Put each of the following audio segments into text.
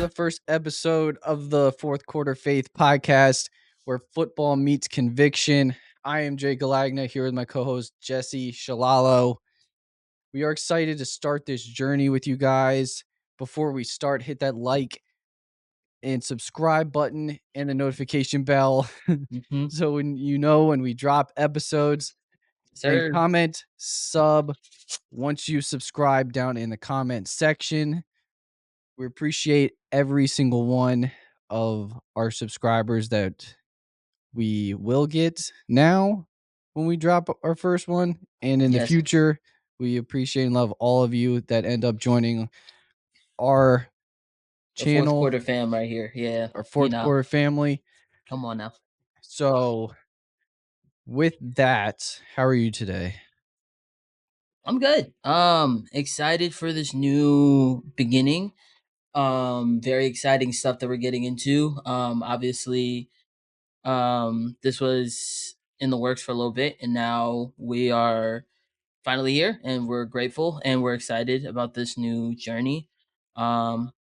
the first episode of the Fourth Quarter Faith podcast, where football meets conviction. I am Jay Galagna here with my co-host Jesse Shalalo. We are excited to start this journey with you guys. Before we start, hit that like and subscribe button and the notification bell so when we drop episodes. And Sir. comment, sub once you subscribe down in the comment section. We appreciate every single one of our subscribers that we will get now when we drop our first one. And in the Yes. future, we appreciate and love all of you that end up joining our The fourth channel, quarter fam right here. Yeah. our fourth quarter family. Come on now. So with that, how are you today? I'm good. Excited for this new beginning. Very exciting stuff that we're getting into. Obviously, this was in the works for a little bit, and now we are finally here, and we're grateful and we're excited about this new journey. And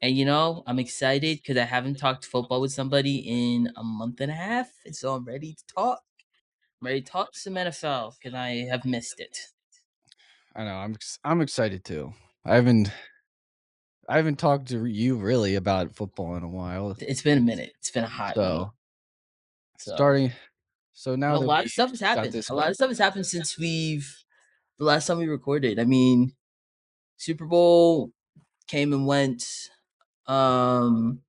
I'm excited because I haven't talked football with somebody in a month and a half, and so I'm ready to talk. I'm ready to talk some NFL because I have missed it. I know I'm excited too. I haven't talked to you really about football in a while. It's been a minute. It's been a hot minute. So now And a that lot of stuff has happened. A lot of stuff has happened since the last time we recorded. I mean, Super Bowl came and went. Combine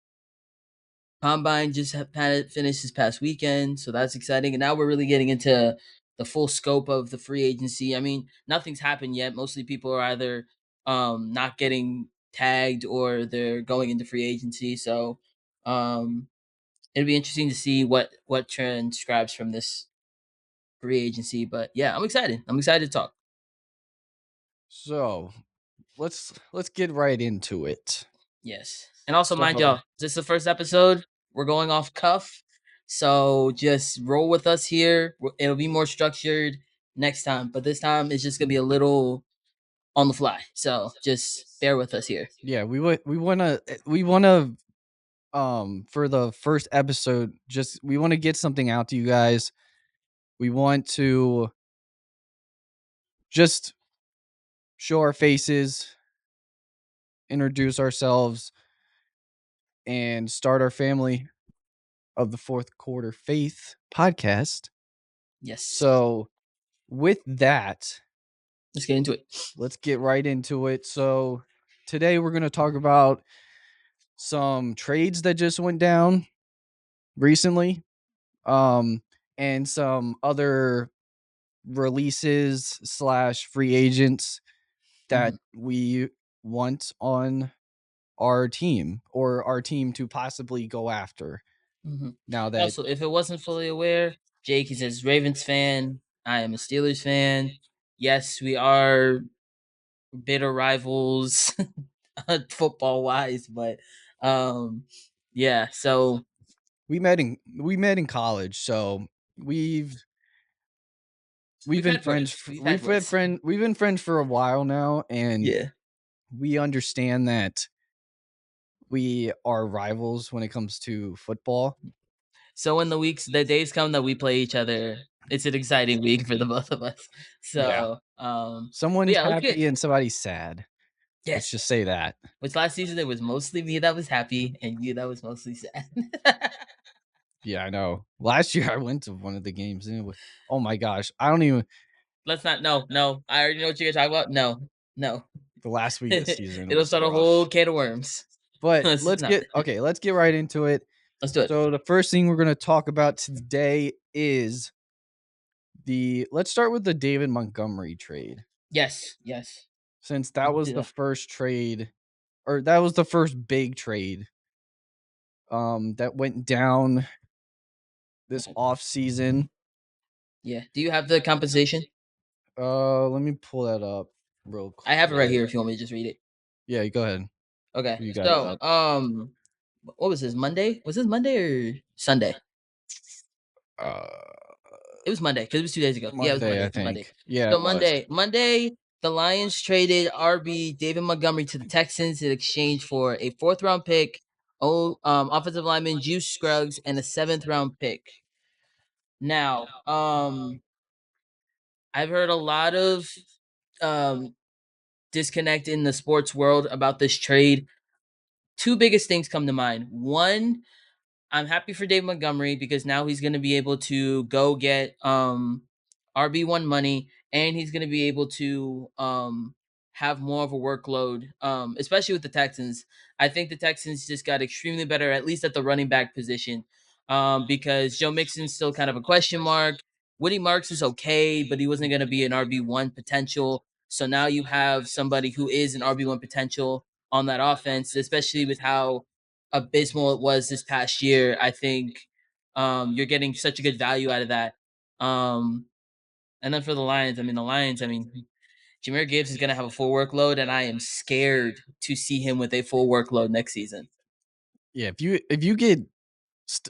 just finished this past weekend, so that's exciting. And now we're really getting into the full scope of the free agency. I mean, nothing's happened yet. Mostly people are either not getting tagged or they're going into free agency. So it'll be interesting to see what transcribes from this free agency. But yeah, I'm excited. I'm excited to talk. So let's get right into it. Yes. And also, mind y'all, this is the first episode. We're going off cuff. So just roll with us here. It'll be more structured next time. But this time it's just going to be a little on the fly. So just bear with us here. Yeah, we want to for the first episode, we want to get something out to you guys. We want to just show our faces, introduce ourselves, and start our family of the Fourth Quarter Faith podcast. Yes. So with that, let's get into it. Let's get right into it. So today we're going to talk about some trades that just went down recently, and some other releases / free agents that we want on our team, or our team to possibly go after. Now that also, if it wasn't fully aware, Jake is a Ravens fan. I am a Steelers fan. Yes, we are bitter rivals football wise, but yeah, so we met in college, so we've been friends. We've been friends for a while now, and yeah, we understand that we are rivals when it comes to football. So when the days come that we play each other, it's an exciting week for the both of us. So someone's happy and somebody's sad. Yes. Let's just say that. Which last season it was mostly me that was happy and you that was mostly sad. Yeah, I know. Last year I went to one of the games and it was, oh my gosh, I don't even. Let's not. No. I already know what you're gonna talk about. No. The last week of the season. It'll start a whole can of worms. But let's get right into it. Let's do it. So the first thing we're gonna talk about today is let's start with the David Montgomery trade. Yes. Since that was the first trade, or that was the first big trade that went down this off season. Yeah. Do you have the compensation? Let me pull that up real quick. I have it right here if you want me to just read it. Yeah, you go ahead. Okay. So, what was this, Monday? Was this Monday or Sunday? It was Monday because it was 2 days ago. Monday, Yeah, it was Monday. I think. Yeah. So Monday, The Lions traded RB David Montgomery to the Texans in exchange for a fourth round pick, offensive lineman Juice Scruggs, and a seventh round pick. Now, I've heard a lot of um, disconnect in the sports world about this trade. Two biggest things come to mind. One, I'm happy for Dave Montgomery because now he's going to be able to go get RB1 money, and he's going to be able to have more of a workload, especially with the Texans. I think the Texans just got extremely better, at least at the running back position, because Joe Mixon's still kind of a question mark. Woody Marks is okay, but he wasn't going to be an RB1 potential. So now you have somebody who is an RB1 potential on that offense, especially with how abysmal it was this past year. I think you're getting such a good value out of that. Um, and then for the Lions, Jameer Gibbs is going to have a full workload, and I am scared to see him with a full workload next season. Yeah, if you get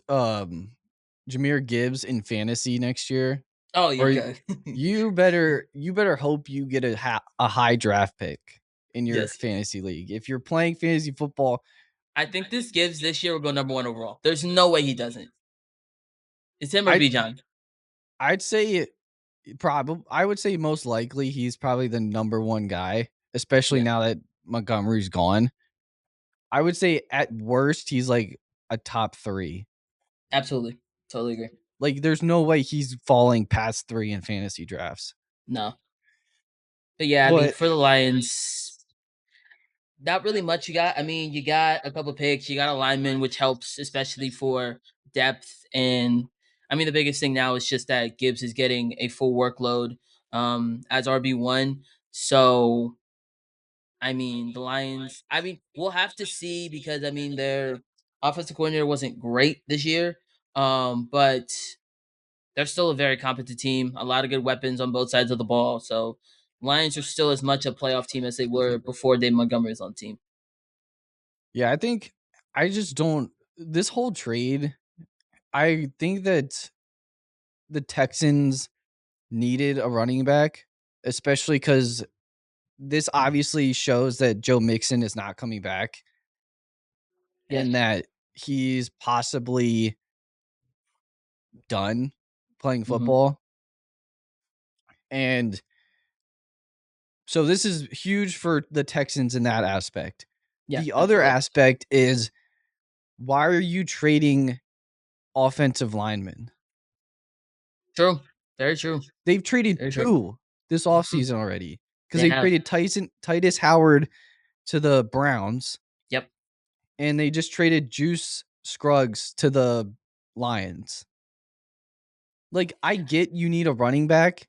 Jameer Gibbs in fantasy next year, Oh, you're or good. you better hope you get a high draft pick in your Yes. fantasy league. If you're playing fantasy football, I think this Gibbs this year will go number one overall. There's no way he doesn't. It's him or I Bijan. I'd say I would say most likely he's probably the number one guy, especially Yeah, now that Montgomery's gone. I would say at worst he's like a top 3. absolutely. Totally agree. Like there's no way he's falling past 3 in fantasy drafts. No. But yeah, But for the Lions, not really much you got. You got a couple picks, you got a lineman, which helps, especially for depth. And the biggest thing now is just that Gibbs is getting a full workload as RB1. So, the Lions, we'll have to see because, their offensive coordinator wasn't great this year. But they're still a very competent team, a lot of good weapons on both sides of the ball. So, Lions are still as much a playoff team as they were before Dave Montgomery was on the team. yeah, I think I just don't this whole trade, I think that the Texans needed a running back, especially cuz this obviously shows that Joe Mixon is not coming back Yeah. and that he's possibly done playing Hmm. football. And so this is huge for the Texans in that aspect. Yeah, The other absolutely. aspect is why are you trading offensive linemen? True. Very true. They've traded Very true. 2 this Mhm. offseason already because They they have. traded Titus Howard to the Browns Yep. and they just traded Juice Scruggs to the Lions. Like, I get you need a running back,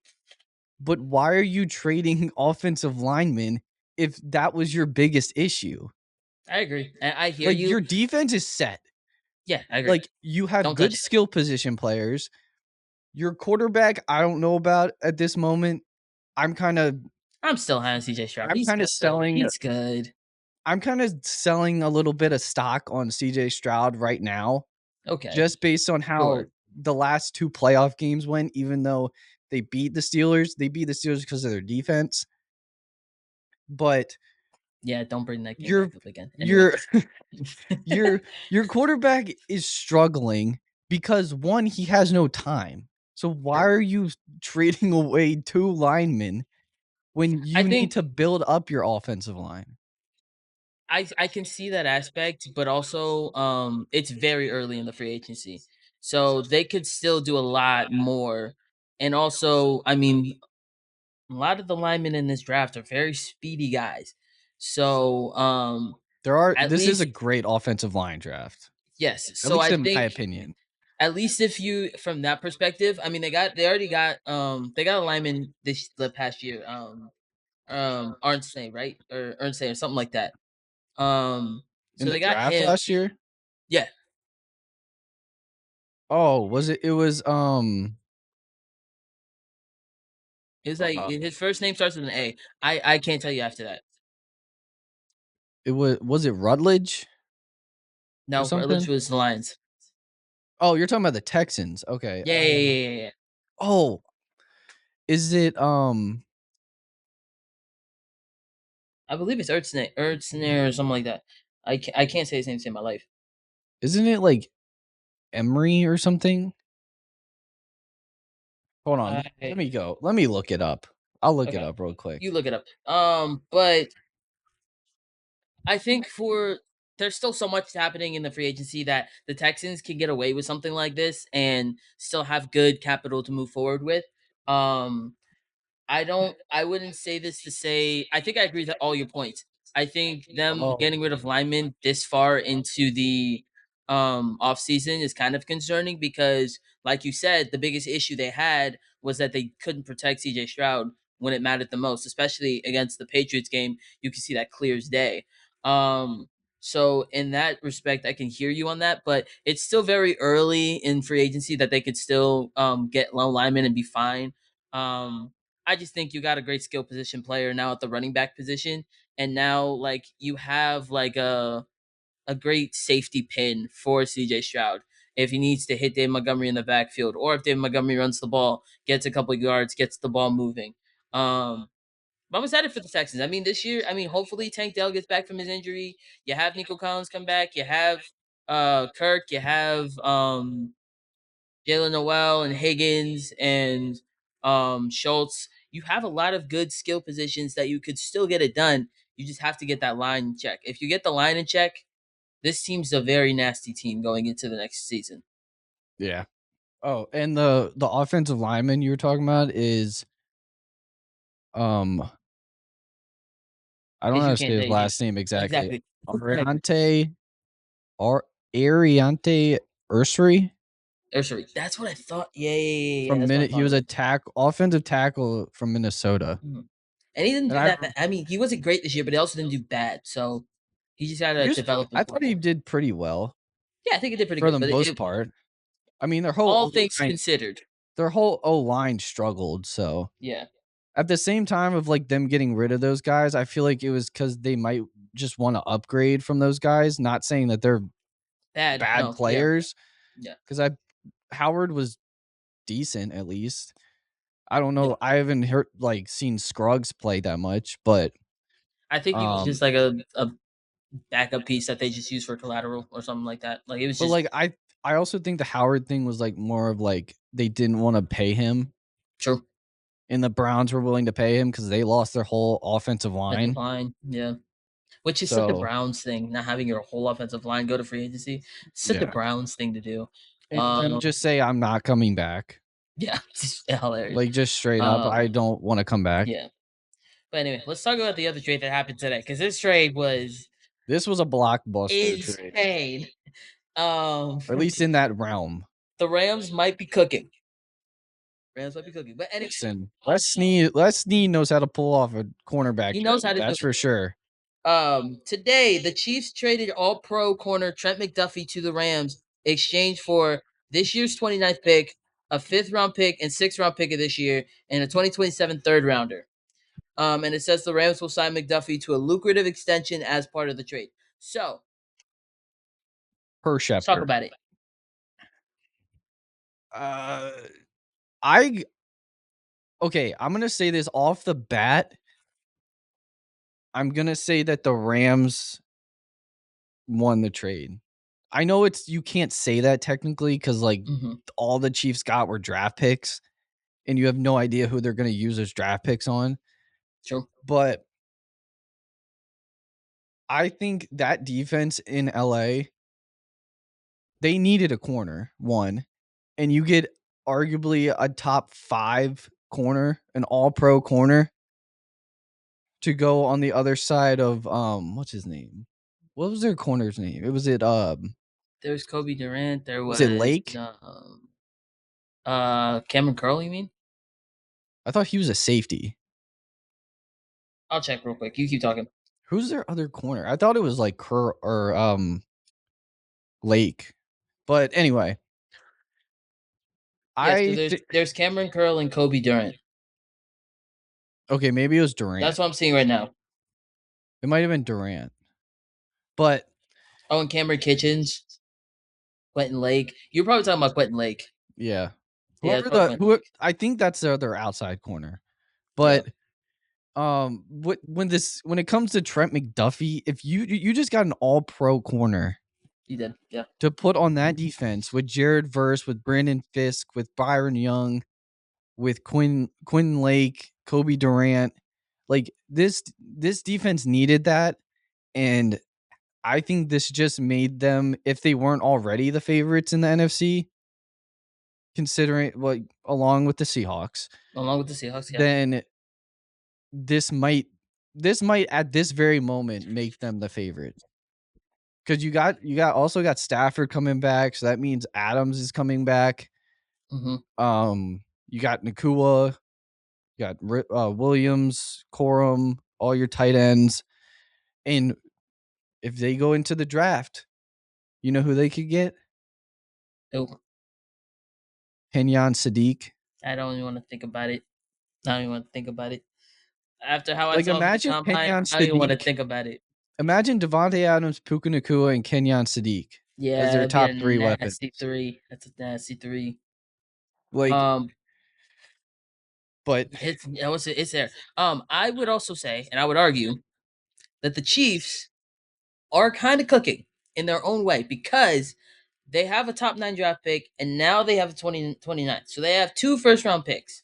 but why are you trading offensive linemen if that was your biggest issue? I agree. I hear Like, you. your defense is set. Yeah, I agree. Like, you have Don't touch good it. skill position players. Your quarterback, I don't know about at this moment. I'm kind of I'm still high on CJ Stroud. I'm He's kind of good. selling He's good. I'm kind of selling a little bit of stock on CJ Stroud right now, Okay. just based on how Sure. the last 2 playoff games went, even though they beat the Steelers because of their defense. But Yeah, don't bring that game your back up again. Anyway. your your your quarterback is struggling because 1, he has no time. So why True. are you trading away 2 linemen when I you need think to build up your offensive line? I can see that aspect, but also it's very early in the free agency. So they could still do a lot more. And also, a lot of the linemen in this draft are very speedy guys. So at This is a least great offensive line draft, yes. at So least I in my think opinion. at least if you from that perspective, they already got they got a lineman the past year, Arnstein, right? Or Ernst or something like that. In So the they got draft him. last year? Yeah. Oh, it was, It's like uh, his first name starts with an A. I can't tell you after that. was it Rutledge or No, Rutledge something? was the Lions. Oh, you're talking about the Texans, okay, Yeah, yeah, yeah, yeah, yeah. oh, is it, I believe it's Ertzner or something like that. I can't say his name to save my life. Isn't it like Emery or something? Hold on. Let I me go. Let me look it up. I'll look it Okay, up real quick. you look it up. But I think for there's still so much happening in the free agency that the Texans can get away with something like this and still have good capital to move forward with. Um, I wouldn't say this to say I think I agree with all your points. I think them Oh, getting rid of linemen this far into the off season is kind of concerning because like you said, the biggest issue they had was that they couldn't protect CJ Stroud when it mattered the most, especially against the Patriots game. You can see that clear as day. Um so in that respect, I can hear you on that, but it's still very early in free agency that they could still get low linemen and be fine. Um, I just think you got a great skill position player now at the running back position, and now like you have like a great safety pin for CJ Stroud if he needs to hit Dave Montgomery in the backfield, or if Dave Montgomery runs the ball, gets a couple of yards, gets the ball moving. But I'm excited for the Texans. I mean, this year, I mean, hopefully Tank Dell gets back from his injury. You have Nico Collins come back. You have Kirk. You have Jalen Noel and Higgins and Schultz. You have a lot of good skill positions that you could still get it done. You just have to get that line in check. If you get the line in check, this team's a very nasty team going into the next season. yeah. Oh, and the offensive lineman you were talking about is um I don't know If how you to say can't his say it, last name exactly. exactly. Ariante or Ariante Ursary Sorry, that's what I thought. Yeah. from That's what I Minute. He thought was of a it. offensive tackle from Minnesota. Mhm. And he didn't And do that bad. I mean, he wasn't great this year, but he also didn't do bad. So he just had to develop his I thought he football. did pretty well Yeah, I think he did pretty for good. the But most part. I mean, all things considered, their whole O line struggled. So yeah, at the same time of like them getting rid of those guys, I feel like it was because they might just want to upgrade from those guys. Not saying that they're bad. bad No, yeah, players, yeah. because I Howard was decent at least. I don't Yeah, know. I haven't heard like seen Scruggs play that much, I think he was um, just like a backup piece that they just used for collateral or something like that. Like it was but just like I also think the Howard thing was like more of like they didn't want to pay him, true. and the Browns were willing to pay him because they lost their whole offensive Offensive line. line, yeah. Which is such a So Browns thing, not having your whole offensive line go to free agency. Such a yeah, Browns thing to do. and then Um, just say I'm not coming back. yeah, it's just hilarious. Like just straight up, Um, I don't want to come back. yeah. But anyway, let's talk about the other trade that happened today because this trade was This was a blockbuster trade, insane. Um, or at least in that realm. the Rams might be cooking. Rams might be cooking. But anyway, Listen, Les Snead knows how to pull off a cornerback he knows trade. how to do That's it. for sure. Today the Chiefs traded all pro corner Trent McDuffie to the Rams in exchange for this year's 29th pick, a fifth round pick, and sixth round pick of this year, and a 2027 third rounder. And it says the Rams will sign McDuffie to a lucrative extension as part of the trade. So Per let's talk Schefter. about it. Uh, I okay. I'm gonna say this off the bat. I'm gonna say that the Rams won the trade. I know it's you can't say that technically because like Mm-hmm. all the Chiefs got were draft picks, and you have no idea who they're gonna use as draft picks on. True. But I think that defense in LA, they needed a corner, one, and you get arguably a top 5 corner, an all pro corner to go on the other side of what's his name? What was their corner's name? There was Kobe Durant. There Was it was Lake? Cameron Curl. You mean? I thought he was a safety. I'll check real quick. You keep talking. Who's their other corner? I thought it was like Kerr or Lake. But anyway, Yes, so I there's Cameron Curl and Kobe Durant. okay, maybe it was Durant. That's what I'm seeing right now. It might have been Durant. But Oh, and Cameron Kitchens, Quentin Lake. You're probably talking about Quentin Lake. yeah. Yeah, it's probably Quentin Who Lake. I think that's their other outside corner. Yeah. But when it comes to Trent McDuffie, if you just got an all pro corner You did, yeah. to put on that defense with Jared Verse, with Brandon Fisk, with Byron Young, with Quinn Lake, Kobe Durant, like this defense needed that, and I think this just made them, if they weren't already the favorites in the NFC, considering like along with the Seahawks, Along with the Seahawks, yeah. then this might this might at this very moment make them the favorite. Because you got Stafford coming back, so that means Adams is coming back. Mm-hmm. You got Nakua, you got Williams, Corum, all your tight ends, and if they go into the draft, you know who they could get? Oh, Kenyon Sadiq. I don't even want to think about it. I don't even want to think about it. After how I Like saw him at the imagine combine, Kenyon I don't even want to Sadiq. think about it. Imagine Devontae Adams, Puka Nakua, and Kenyon Sadiq as Yeah, their it'd be a top three weapons. nasty three. That's a nasty three. Like, Um, but it's there. I would also say, and I would argue that the Chiefs are kind of cooking in their own way because they have a top 9 draft pick and now they have a 29. So they have 2 first round picks.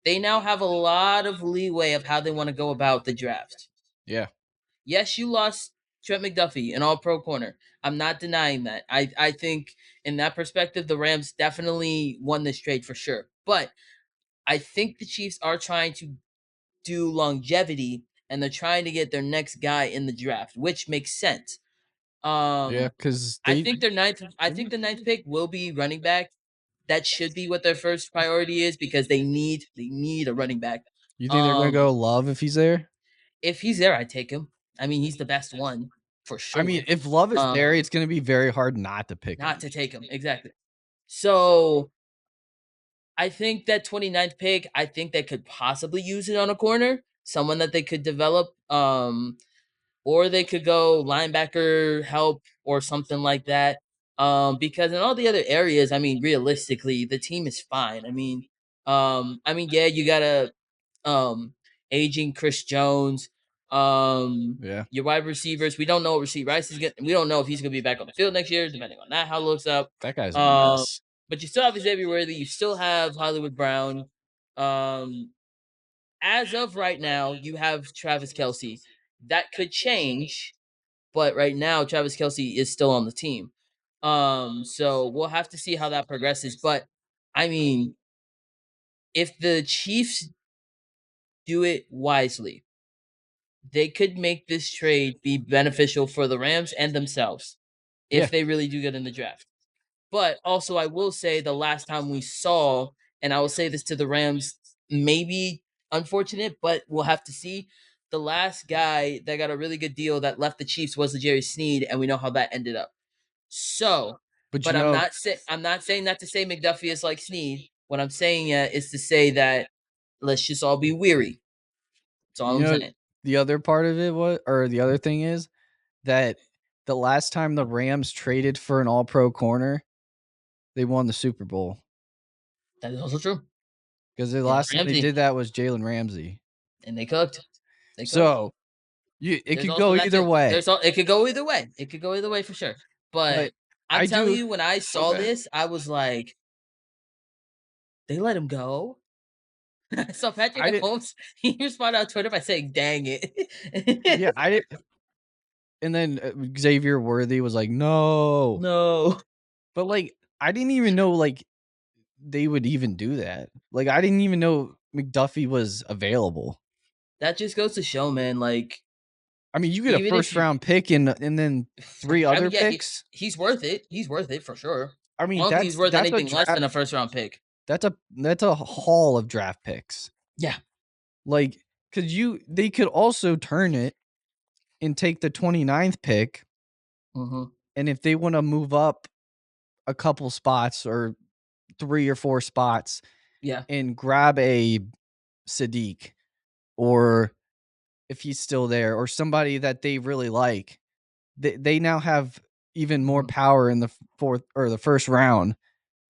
They now have a lot of leeway of how they want to go about the draft. yeah, Yes, you lost Trent McDuffie, an all pro corner. I'm not denying that. I think in that perspective, the Rams definitely won this trade for sure. But I think the Chiefs are trying to do longevity and they're trying to get their next guy in the draft, which makes sense. yeah, because I think their ninth. I think the ninth pick will be running back. That should be what their first priority is because they need a running back. you think they're gonna Um, go Love if he's there? if he's there, I'd take him. I mean, he's the best one for I mean, sure. if Love is there, it's gonna be very hard not to pick him. Not to take him exactly. So I think that 29th pick, I think they could possibly use it on a corner, someone that they could develop. Or they could go linebacker help or something like that. Because in all the other areas, I mean, realistically, the team is fine. Yeah, you got a aging Chris Jones. Yeah, Your wide receivers, we don't know what Rasheed Rice is going. We don't know if he's gonna be back on the field next year, depending on that how it looks up. that guy's a Um, mess. but you still have Xavier Worthy. You still have Hollywood Brown. Um, as of right now, you have Travis Kelsey. That could change, but right now Travis Kelsey is still on the team. So we'll have to see how that progresses. But I mean, if the Chiefs do it wisely, they could make this trade be beneficial for the Rams and themselves Yeah, if they really do get in the draft. But also, I will say the last time we saw, and I will say this to the Rams, maybe unfortunate, but we'll have to see. The last guy that got a really good deal that left the Chiefs was the Jerry Sneed, and we know how that ended up. So, but but I'm not saying that to say McDuffie is like Sneed. What I'm saying is to say that let's just all be weary. That's all you I'm know, saying. the other part of it, what or the other thing is that the last time the Rams traded for an All Pro corner, they won the Super Bowl That is also true. because the It was last time they Ramsey, did that was Jalen Ramsey. and they cooked. They cooked. So it There's could also go that either too. way, It could go either way. It could go either way for sure. But but I'm I telling do. you, when I saw Okay. this, I was like, they let him go. I saw Patrick I did. Mahomes. He responded on Twitter by saying, "Dang Yeah, it." I did. And then Xavier Worthy was like, "No," No. but like I didn't even know like they would even do that. Like I didn't even know McDuffie was available. That just goes to show, man, like I mean, you get a even if first you round pick and then three I other mean, yeah, picks. he's worth it. He's worth it for sure. I I mean, don't think he's worth that's a anything less draft. than a first round pick. That's a haul of draft picks. Yeah. Like, cause they could also turn it and take the 29th pick, Mm-hmm. and if they want to move up a couple spots or 3 or 4 spots Yeah. and grab a Sadiq, or if he's still there, or somebody that they really like, they now have even more Mm-hmm. power in the fourth or the first round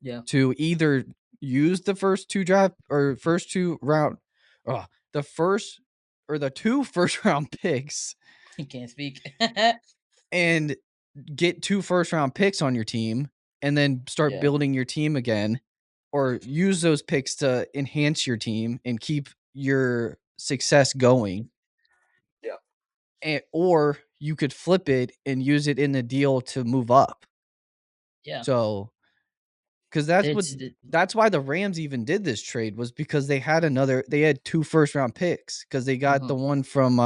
Yeah. to either use the first two draft or first two round. Oh, the first or the two first round picks He can't speak. and get two first round picks on your team and then start Yeah. building your team again, or use those picks to enhance your team and keep your success going. Yeah. Or you could flip it and use it in the deal to move up. Yeah. So, because It's that's why the Rams even did this trade, was because they had two first round picks because they got mhm. the one from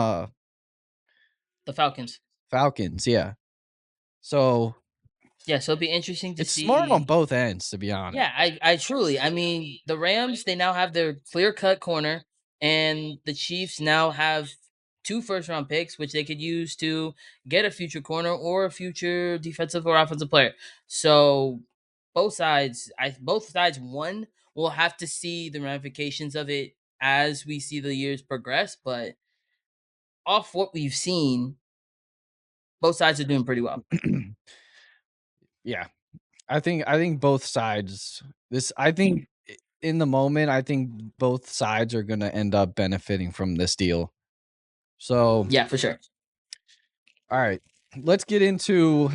The Falcons. Falcons. Yeah. So Yeah, so it'll be interesting to it's smart on see. both ends, to be honest. Yeah, I truly, I mean, the Rams, they now have their clear cut corner, and the Chiefs now have two first round picks, which they could use to get a future corner or a future defensive or offensive player. So both sides, one, will have to see the ramifications of it as we see the years progress. But off what we've seen, both sides are doing pretty well. Yeah. I think both sides I think in the moment, I think both sides are gonna end up benefiting from this deal. So, Yeah, for sure. all right, let's get into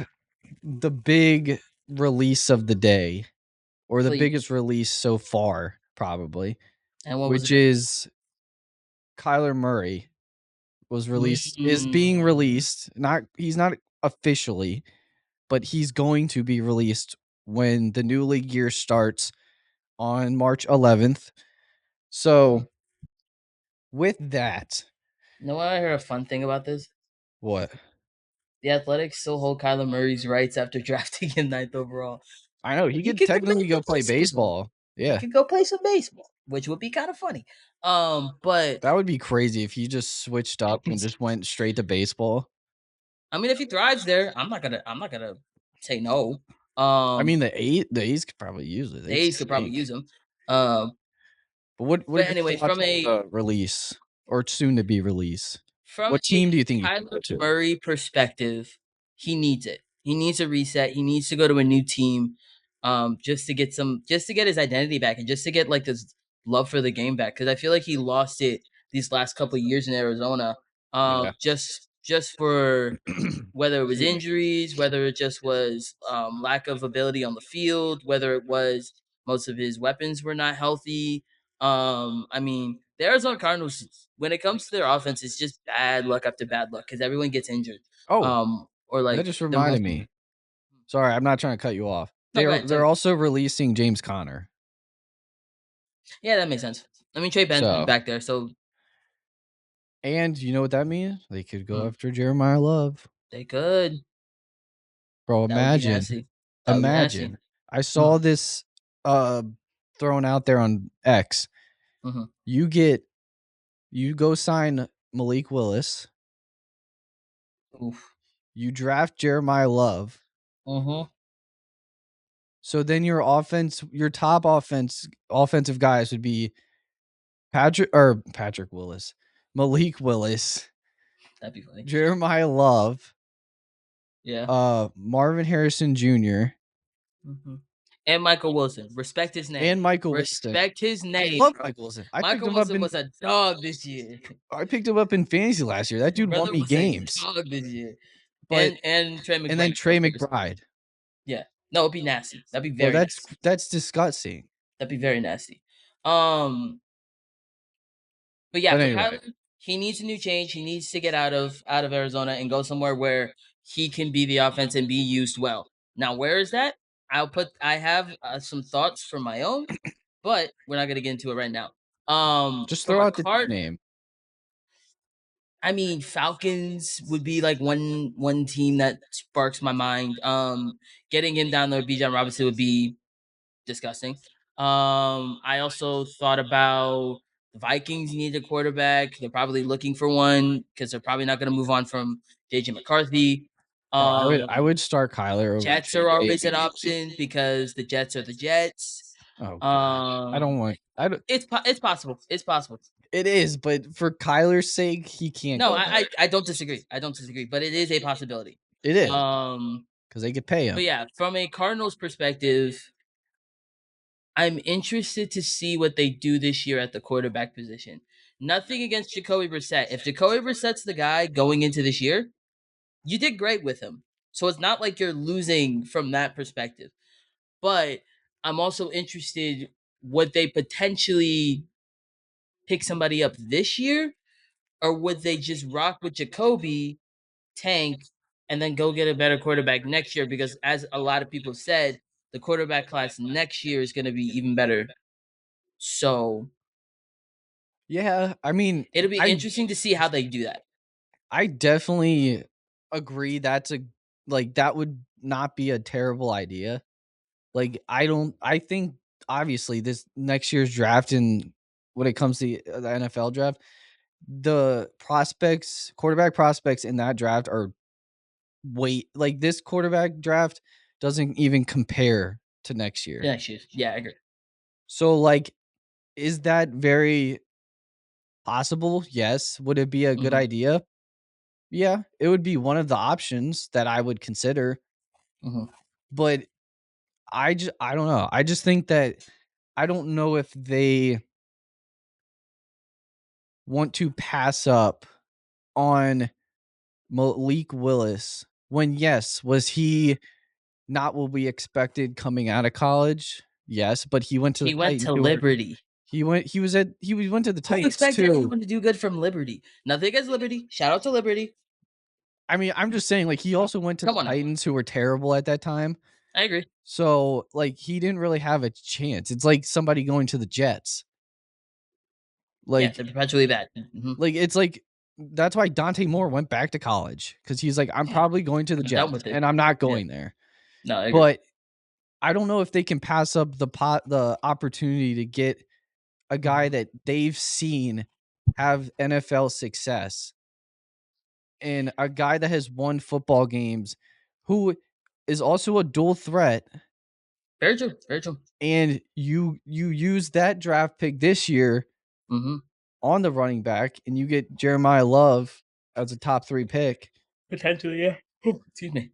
the big release of the day, or the biggest Please. release so far, probably, And what was which it? is Kyler Murray is being Mm. released. He's not officially, but he's going to be released when the new league year starts on March 11th. Mm. So, with that, You know what I heard a fun thing about this? what? The Athletics still hold Kyler Murray's rights after drafting him ninth overall. I know he He could could go back technically go and play play some baseball. baseball. He Yeah. could go play some baseball, which would be kind of funny. But That would be crazy if he just switched up and just went straight to baseball. I mean, if he thrives there, I'm not gonna say no. I mean, Um, the A's could probably use it. the They A's could probably stink. use him. Um, But what are but your anyways, thoughts on the release, or soon to be release? from What a team do you think he should go Kyler to? Murray perspective, he needs it. He needs a reset. He needs to go to a new team, just to get his identity back and just to get like this love for the game back. Because I feel like he lost it these last couple of years in Arizona. Yeah. Just for whether it was Excuse me. injuries, whether it just was lack of ability on the field, whether it was most of his weapons were not healthy. I mean, the Arizona Cardinals, when it comes to their offense, it's just bad luck after bad luck because everyone gets injured. Oh, Or that like just the reminded most. me. Sorry, I'm not trying to cut you off. No, go ahead. Tell They're me. also releasing James Conner. Yeah, that makes sense. I mean, Trey Benson So, back there, so and you know what that means? They could go mm, after Jeremiah Love. they could. Bro, That would be imagine. nasty. That would be nasty. Imagine. I Mm, saw this uh thrown out there on X. hmm You get you go sign Malik Willis, Oof. you draft Jeremiah Love. Mm-hmm. So then your top offensive guys would be Patrick Willis, Malik Willis, That'd be funny. Jeremiah Love, Yeah. Marvin Harrison Jr., hmm And Michael Wilson. Respect his name. and Michael Wilson. Respect his I name. love Michael Wilson. Michael Wilson was a dog this year. I picked him up in fantasy last year. That dude won Brother me was a games. dog this year. But And Trey and then McBride, Trey of course. McBride. Yeah. No, it'd be nasty. That'd be Bro, very nasty. that's disgusting. That'd be very nasty. Um, but yeah, But for anyway, Kyler, he needs a new change. He needs to get out of Arizona and go somewhere where he can be the offense and be used well. Now, where is that? I have some thoughts for my own, but we're not gonna get into it right now. just From throw a out the team card, name. I mean, Falcons would be like one team that sparks my mind. Getting him down there, Bijan Robinson would be disgusting. I also thought about the Vikings need a quarterback. They're probably looking for one because they're probably not going to move on from JJ McCarthy. Bro, I Um, would start Kyler over Jets are JJ always an immediately. option because the Jets are the Jets. Oh god. I don't Um, want I don't it's possible. It's possible. it is, but for Kyler's sake, he can't No, go I, there. I I don't disagree. I don't disagree, but it is a possibility. It is, Um, because they could pay but him. yeah, from a Cardinals perspective, I'm interested to see what they do this year at the quarterback position Nothing against Jacoby Brissett. If Jacoby Brissett's the guy going into this year, you did great with him. So it's not like you're losing from that perspective. But I'm also interested, would they potentially pick somebody up this year, or would they just rock with Jacoby, tank, and then go get a better quarterback next year? Because as a lot of people said, the quarterback class next year is going to be even better. So Yeah, I mean, it'll be I interesting to see how they do that. I definitely agree that's a like that would not be a terrible idea. Like I think obviously this next year's draft and when it comes to the NFL draft, the prospects, quarterback prospects in that draft are like this quarterback draft doesn't even compare to next year. Next year, yeah, I agree. So like is that very possible? Yes. Would it be a good Hmm. idea? Yeah, it would be one of the options that I would consider, Hmm. but I don't know. I just think that I don't know if they want to pass up on Malik Willis when yes, was he not what we expected coming out of college? Yes, but he went to the He went Titans to who were Liberty. he went to the Who Titans expected too. anyone to do good from Liberty? Nothing against Liberty. Shout out to Liberty. I mean, I'm just saying like he also went to the Come on now. Titans who were terrible at that time. I agree. So, like he didn't really have a chance. It's like somebody going to the Jets. Yeah, Like they're perpetually bad. Hmm. it's like that's why Dante Moore went back to college because he's like, I'm probably going to the I'm done Jets with it. and I'm not Yeah. going there. No, I agree. But I don't know if they can pass up the opportunity to get a guy that they've seen have NFL success and a guy that has won football games who is also a dual threat Very true. Very true. and you use that draft pick this year Hmm. on the running back and you get Jeremiah Love as a top 3 pick. Potentially, yeah. Excuse me.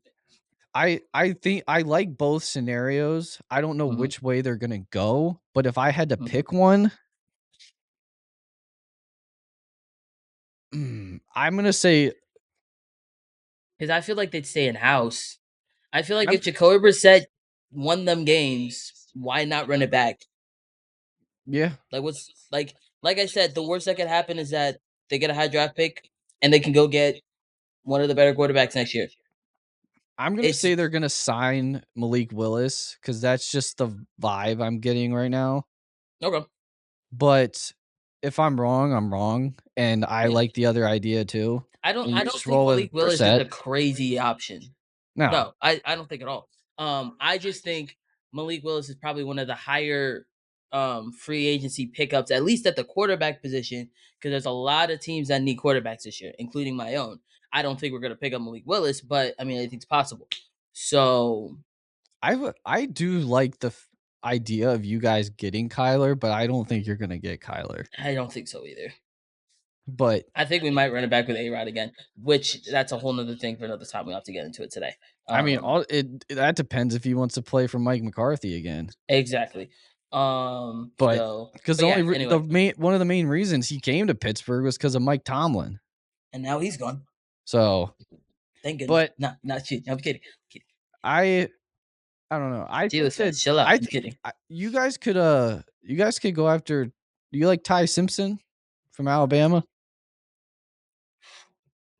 I think I like both scenarios. I don't know Hmm. which way they're going to go, but if I had to Hmm. pick one, I'm going to say Because I feel like they'd stay in house. I feel like I'm if Jacoby Brissett won them games, why not run it back? yeah, Like what's like I said, the worst that could happen is that they get a high draft pick and they can go get one of the better quarterbacks next year. I'm going to It's say they're going to sign Malik Willis cuz that's just the vibe I'm getting right now. okay. But if I'm wrong, I'm wrong and I Yeah. like the other idea too. And I you don't just think roll with Malik Willis is Brissett. a crazy option. No. No, I don't think at all. I just think Malik Willis is probably one of the higher free agency pickups, at least at the quarterback position, because there's a lot of teams that need quarterbacks this year, including my own. I don't think we're gonna pick up Malik Willis, but I mean I think it's possible. So I do like the idea of you guys getting Kyler, but I don't think you're going to get Kyler. I don't think so either. But I think we might run it back with A Rod again, which that's a whole nother thing for another time. We will have to get into it today. I mean, Um, all that depends if he wants to play for Mike McCarthy again. exactly. But So, because but the yeah. only the Anyway, main one of the main reasons he came to Pittsburgh was because of Mike Tomlin. and now he's gone. So, Thank goodness. but Not shit. I'm kidding. I I don't know. I think Steelers that fans, chill out. I'm kidding. you guys could go after. Do you like Ty Simpson from Alabama?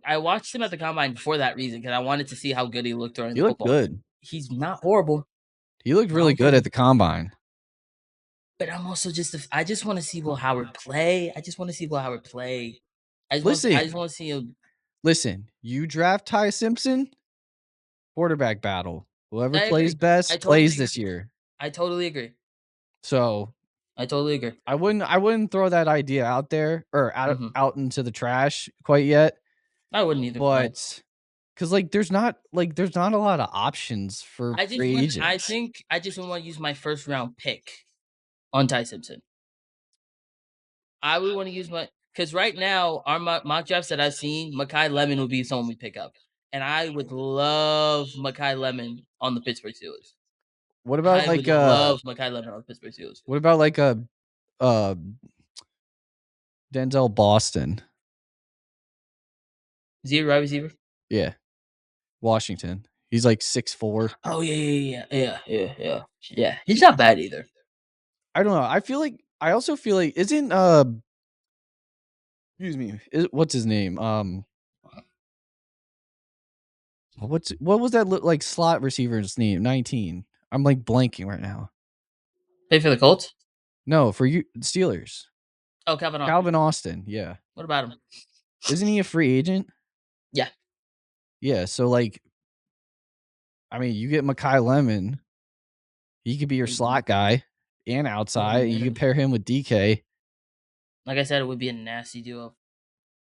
I watched him at the combine for that reason because I wanted to see how good he looked throwing He the looked football. good. He's not horrible. He looked Not really good at horrible. the combine. But I'm also just I just want to see Will Howard play. I just want to see Will Howard play. I Listen, just want to see him. listen. You draft Ty Simpson, quarterback battle. Whoever I plays agree. I best plays totally this agree. year. I totally agree. So I totally agree. I wouldn't throw that idea out there or Hmm. out into the trash quite yet. I wouldn't either. No. But because there's not a lot of options for free I agents. think I just want to use my first round pick on Ty Simpson. I would want to use my because right now our mock drafts that I've seen, Makai Lemon would be someone we pick up, and I would love Makai Lemon on the Pittsburgh Steelers. What about I would love Makai Lemon on the Pittsburgh Steelers. what about like a uh Denzel Boston. Is he a wide receiver? Yeah, Washington. He's like 6'4". Oh yeah. He's not bad either. I don't know. I also feel like isn't excuse me, what's his name? What was that like slot receiver's name? 19. I'm like blanking right now. Play for the Colts. No, for you Steelers. Oh, Calvin Austin. Calvin Austin, yeah. What about him? Isn't he a free agent? Yeah. Yeah, so like I mean, you get Mekhi Lemon, he could be your slot guy and outside. You could pair him with DK. Like I said, it would be a nasty duo.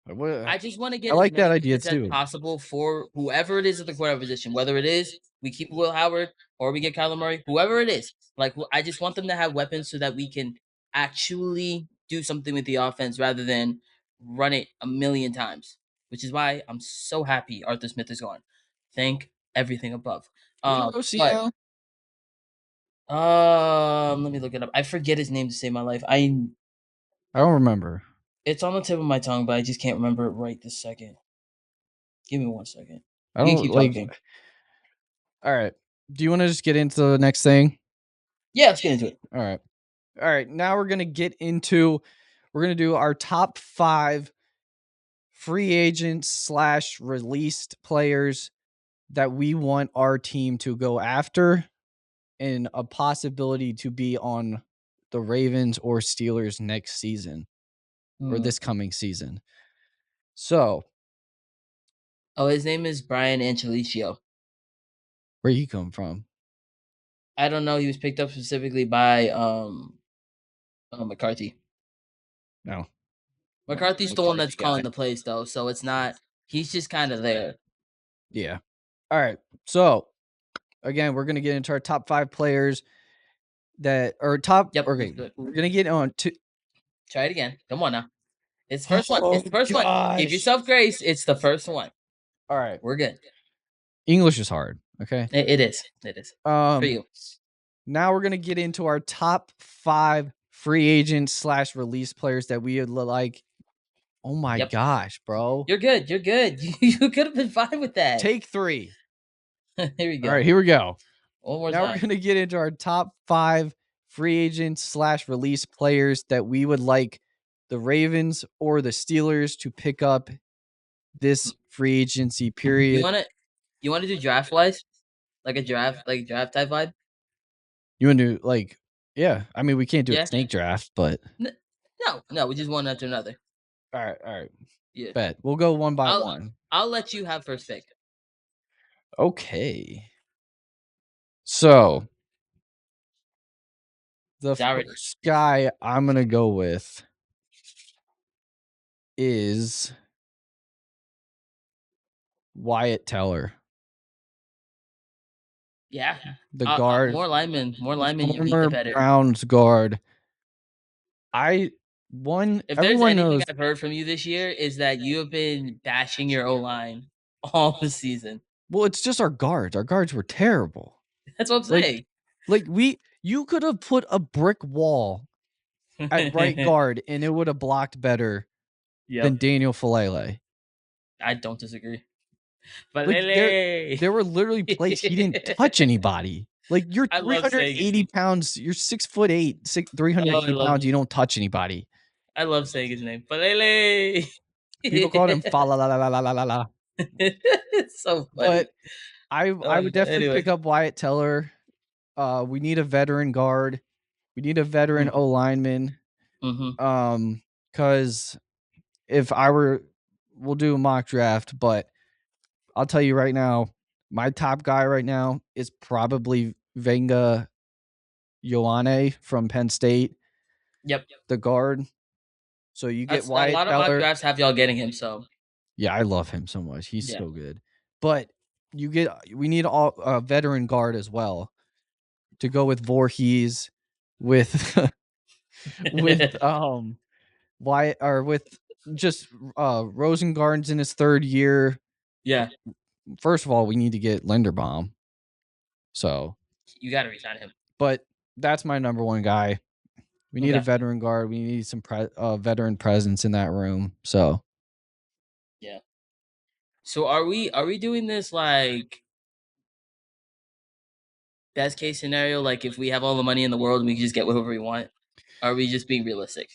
I just want to I get as like that many idea picks as too. possible for whoever it is at the quarterback position. Whether it is we keep Will Howard or we get Kyler Murray, whoever it is. Like I just want them to have weapons so that we can actually do something with the offense rather than run it a million times. Which is why I'm so happy Arthur Smith is gone. Thank everything above. Who's your OC But now? let me look it up. I forget his name to save my life. I don't remember. It's on the tip of my tongue, but I just can't remember it right this second. Give me 1 second. I You can don't keep like. talking. All right. Do you want to just get into the next thing? Yeah, let's get into it. All right. All right. Now we're gonna we're gonna do our top 5 free agents / released players that we want our team to go after and a possibility to be on the Ravens or Steelers next season or this coming season. So, Oh, his name is Brian Angelicio. where he come from? I don't know. He was picked up specifically by McCarthy. No. McCarthy's the one that's guy. calling the plays though, so it's not. He's just kind of there. Yeah. All right. So, again, we're going to get into our top 5 players that are top. Yep. Okay. We're going to get on to. Try it again. Come on now. It's the first one. Oh, It's the first one. Give gosh. yourself grace. It's the first one. All right. We're good. English is hard. Okay. It is. It is. For you. Now we're going to get into our top 5 free agents / release players that we would like. Oh my gosh, bro. You're good. You're good. You could have been fine with that. Take 3. Here we go. All right, here we go. One more Now time. we're going to get into our top 5 free agents / release players that we would like the Ravens or the Steelers to pick up this free agency period. You want to do draft wise, like a draft type vibe? You want to like, yeah. I mean, we can't do a snake draft, but no, we just one after another. All right. Yeah, bet we'll go one by one. I'll let you have first pick. Okay. So the first guy I'm gonna go with is Wyatt Teller. Yeah, the guard, more linemen. You beat former the better. Browns guard. If everyone there's anything knows. I've heard from you this year is that you have been bashing your O line all the season. Well, it's just our guards. Our guards were terrible. That's what I'm saying. Like you could have put a brick wall at right guard and it would have blocked better than Daniel Falele. I don't disagree. Like there were literally plays he didn't touch anybody. Like you're 380 pounds, you're 6'8", 380 pounds, you don't touch anybody. I love saying his name. Falele. People called him fa la la la la la la. It's so funny. But I would definitely pick up Wyatt Teller. We need a veteran guard. We need a veteran O lineman. Because if we'll do a mock draft, but I'll tell you right now, my top guy right now is probably Venga Ioane from Penn State. Yep. The guard. So you get Wyatt Teller. A lot of mock drafts have y'all getting him, so. Yeah, I love him so much. He's so good. But we need a veteran guard as well to go with Voorhees, with Wyatt, or with just Rosengarten's in his 3rd year. Yeah. First of all, we need to get Linderbaum. So you got to resign him. But that's my number one guy. We need a Okay. veteran guard. We need some veteran presence in that room. So Yeah. So are we doing this like best case scenario? Like if we have all the money in the world and we can just get whatever we want? Are we just being realistic?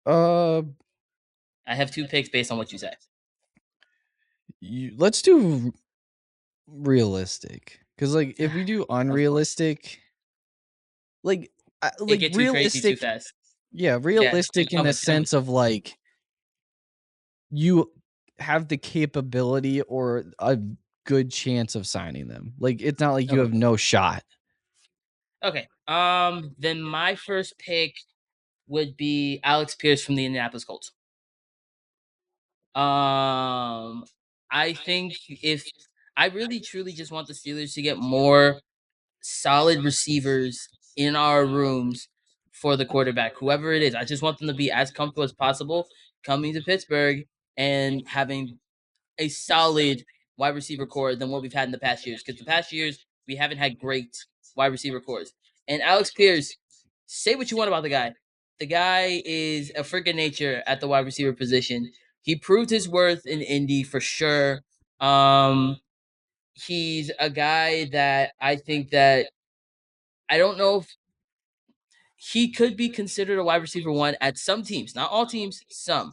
uh I have two picks based on what you say. let's do realistic. Cuz like if we do Of course. unrealistic, like It like get too crazy too realistic, fast. yeah, Yeah, realistic in tell the me, tell me. sense of like you have the capability or a good chance of signing them. Like it's not like you Okay. have no shot. Okay. Then my first pick would be Alex Pierce from the Indianapolis Colts. Um, I think if I really truly just want the Steelers to get more solid receivers in our rooms for the quarterback, whoever it is. I just want them to be as comfortable as possible coming to Pittsburgh and having a solid wide receiver core than what we've had in the past years. Because the past years we haven't had great wide receiver cores. And Alex Pierce, say what you want about the guy. The guy is a freaking nature at the wide receiver position. He proved his worth in Indy for sure. Um, he's a guy that I think that I don't know if he could be considered a wide receiver one at some teams, not all teams, some.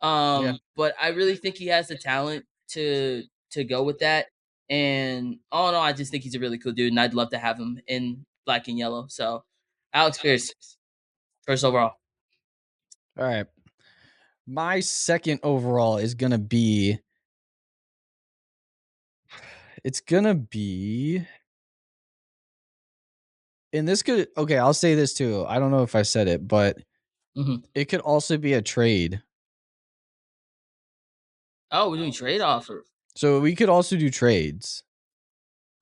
Yeah. But I really think he has the talent to go with that. And all in all, I just think he's a really cool dude, and I'd love to have him in black and yellow. So, Alex Pierce, first overall. All right. My second overall is going to be it's going to be and this could okay, I'll say this too. I don't know if I said it, but Hmm. it could also be a trade. Oh, we're doing trade offer. So we could also do trades.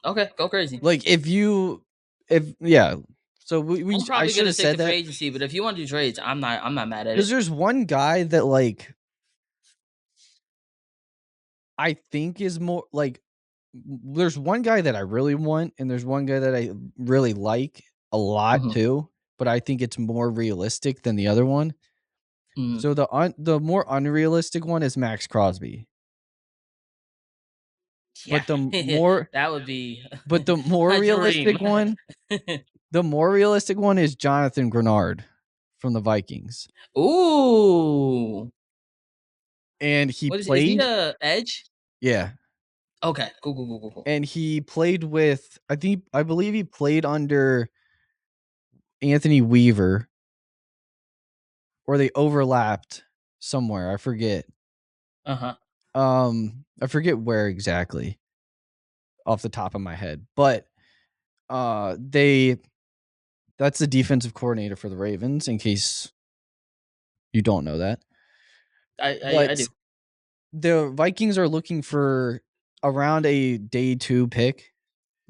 Okay, go crazy. Like if yeah. So we I'm I probably should gonna have stick said to free that agency, but if you want to do trades, I'm not mad at cuz it. there's one guy that like I think is more like there's one guy that I really want and there's one guy that I really like a lot Hmm. too, but I think it's more realistic than the other one. Hmm. So the more unrealistic one is Max Crosby. Yeah, But the more that would be but the more a dream. realistic one, the more realistic one is Jonathan Grenard from the Vikings. Ooh, And he what is he played a edge? yeah, Okay, cool, cool, cool, cool, cool. and he played with I believe he played under Anthony Weaver or they overlapped somewhere, I forget. Uh huh. I forget where exactly off the top of my head, but they that's the defensive coordinator for the Ravens in case you don't know that. I But do. the Vikings are looking for around a day 2 pick,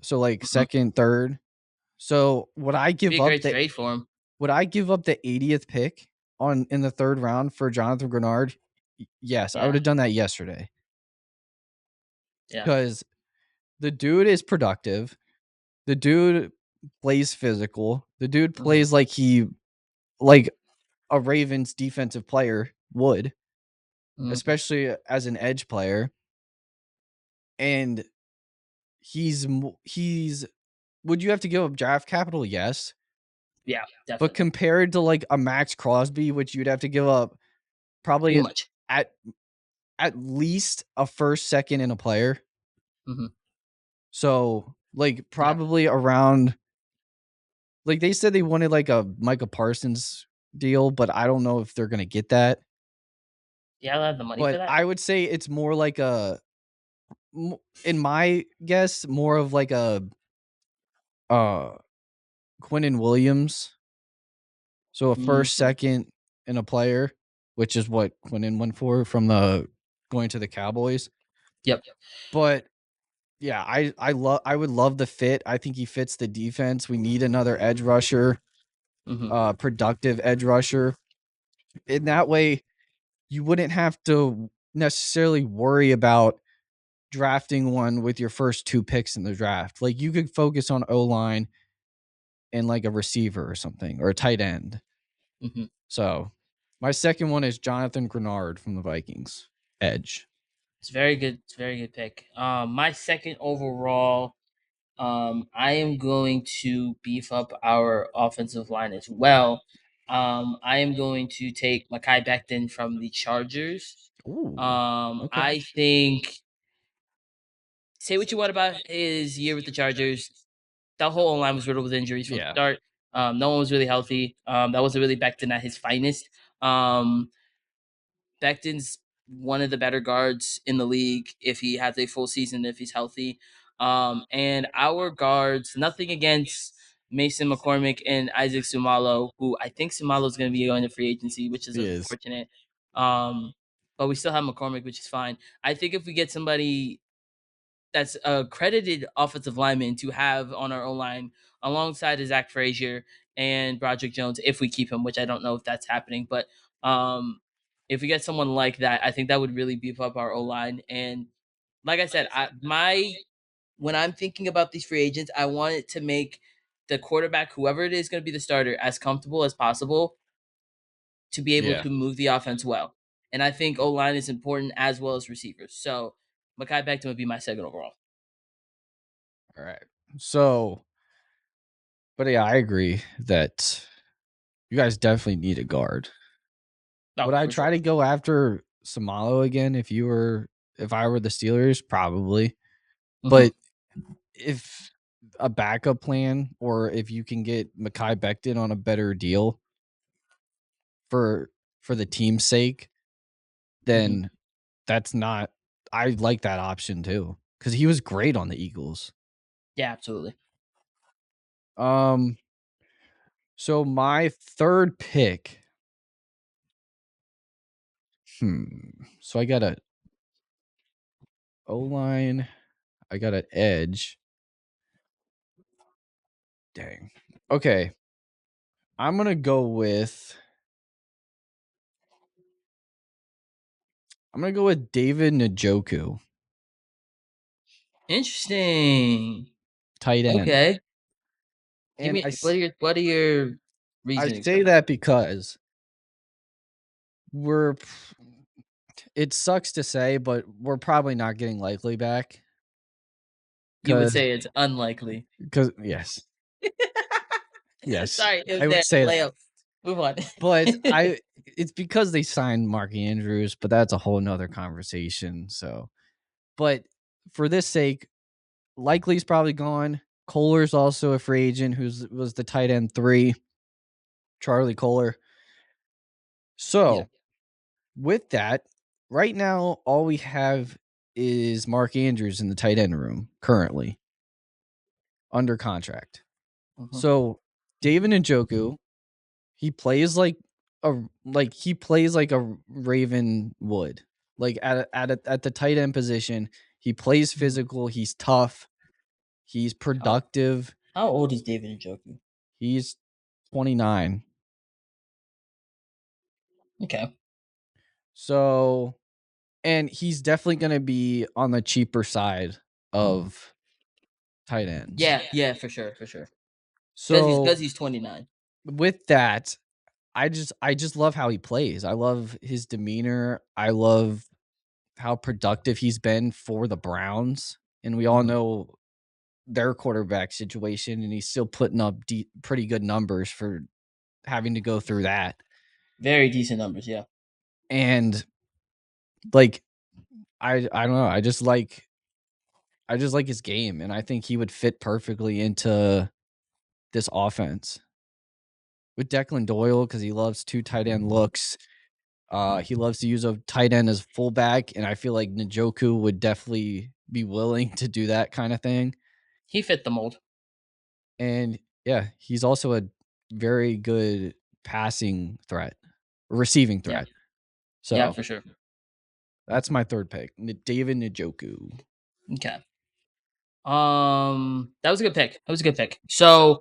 so like Mhm. second, third. So Be a great trade for him. would I give up the 80th pick on in the third round for Jonathan Grenard? Yes, I would Yeah, have done that yesterday yeah. because the dude is productive. The dude plays physical. The dude Hmm. plays like a Ravens defensive player would, Hmm. especially as an edge player. And he's would you have to give up draft capital? Yes. Yeah, But definitely. compared to like a Max Crosby, which you'd have to give up Too probably much. at at least a first, second, and a player. Hmm. So like Yeah, probably around like they said they wanted like a Micah Parsons deal, but I don't know if they're gonna get that. yeah. I have the money for But that. I would say it's more like in my guess, more of like a uh Quinnen Williams. So a first, Hmm. second, and a player, which is what Quinnen went for from the going to the Cowboys. Yep. But yeah, I would love the fit. I think he fits the defense. We need another edge rusher, Hmm. productive edge rusher. In that way, you wouldn't have to necessarily worry about drafting one with your first 2 picks in the draft. Like you could focus on O line and like a receiver or something or a tight end. Hmm. So my second one is Jonathan Grenard from the Vikings. Edge. It's very good. It's a very good pick. My second overall, I am going to beef up our offensive line as well. I am going to take Mekhi Becton from the Chargers. Ooh. Okay. I think, say what you want about his year with the Chargers, that whole line was riddled with injuries from the Yeah. start. No one was really healthy. That wasn't really Becton at his finest. Becton's one of the better guards in the league if he has a full season, if he's healthy. And our guards, nothing against Mason McCormick and Isaac Sumalo, who I think Sumalo is going to be going to free agency, which is He is. unfortunate. But we still have McCormick, which is fine. I think if we get somebody that's a credited offensive lineman to have on our O line alongside Zach Frazier and Broderick Jones, if we keep him, which I don't know if that's happening, but if we get someone like that, I think that would really beef up our O line. And like I said, when I'm thinking about these free agents, I want it to make the quarterback, whoever it is going to be the starter, as comfortable as possible to be able Yeah. to move the offense well. And I think O line is important as well as receivers. So Mekhi Becton would be my second overall. All right. So, but yeah, I agree that you guys definitely need a guard. Oh, Would I for try sure. to go after Samalo again if I were the Steelers? Probably. Hmm. But if a backup plan or if you can get Mekhi Becton on a better deal for the team's sake, Hmm. then that's not I like that option too. Because he was great on the Eagles. Yeah, absolutely. Um so my third pick. So I got a O line. I got an edge. Dang. Okay. I'm gonna go with David Njoku, Interesting. tight end. Okay. Give And me what are your I reasonings for say that? that because we're it sucks to say, but we're probably not getting Likely back You would because say it's unlikely. yes, yes, Sorry, it was I there. would say that. Layup. Move on. But it's because they signed Mark Andrews, but that's a whole nother conversation. So, but for this sake, Likely's probably gone. Kohler's also a free agent was the tight end 3, Charlie Kohler. Yeah. So, with that, right now all we have is Mark Andrews in the tight end room currently under contract. Hmm. So, David Njoku, he plays he plays like a Raven would. Like at the tight end position, he plays physical, he's tough, he's How productive. how old is David Njoku? He's 29. Okay. So, and he's definitely going to be on the cheaper side of tight ends. Yeah, yeah, for sure, for sure. So, Because he's 29. with that, I just love how he plays. I love his demeanor. I love how productive he's been for the Browns, and we all Hmm. know their quarterback situation, and he's still putting up pretty good numbers for having to go through that. Very decent numbers, yeah. And like I don't know, I just like his game, and I think he would fit perfectly into this offense with Declan Doyle because he loves 2 tight end looks. He loves to use a tight end as fullback, and I feel like Njoku would definitely be willing to do that kind of thing. He fit the mold. And yeah, he's also a very good passing threat, receiving Yeah. threat. Yeah, So for sure. that's my third pick, David Njoku. Okay. That was a good pick. That was a good pick. So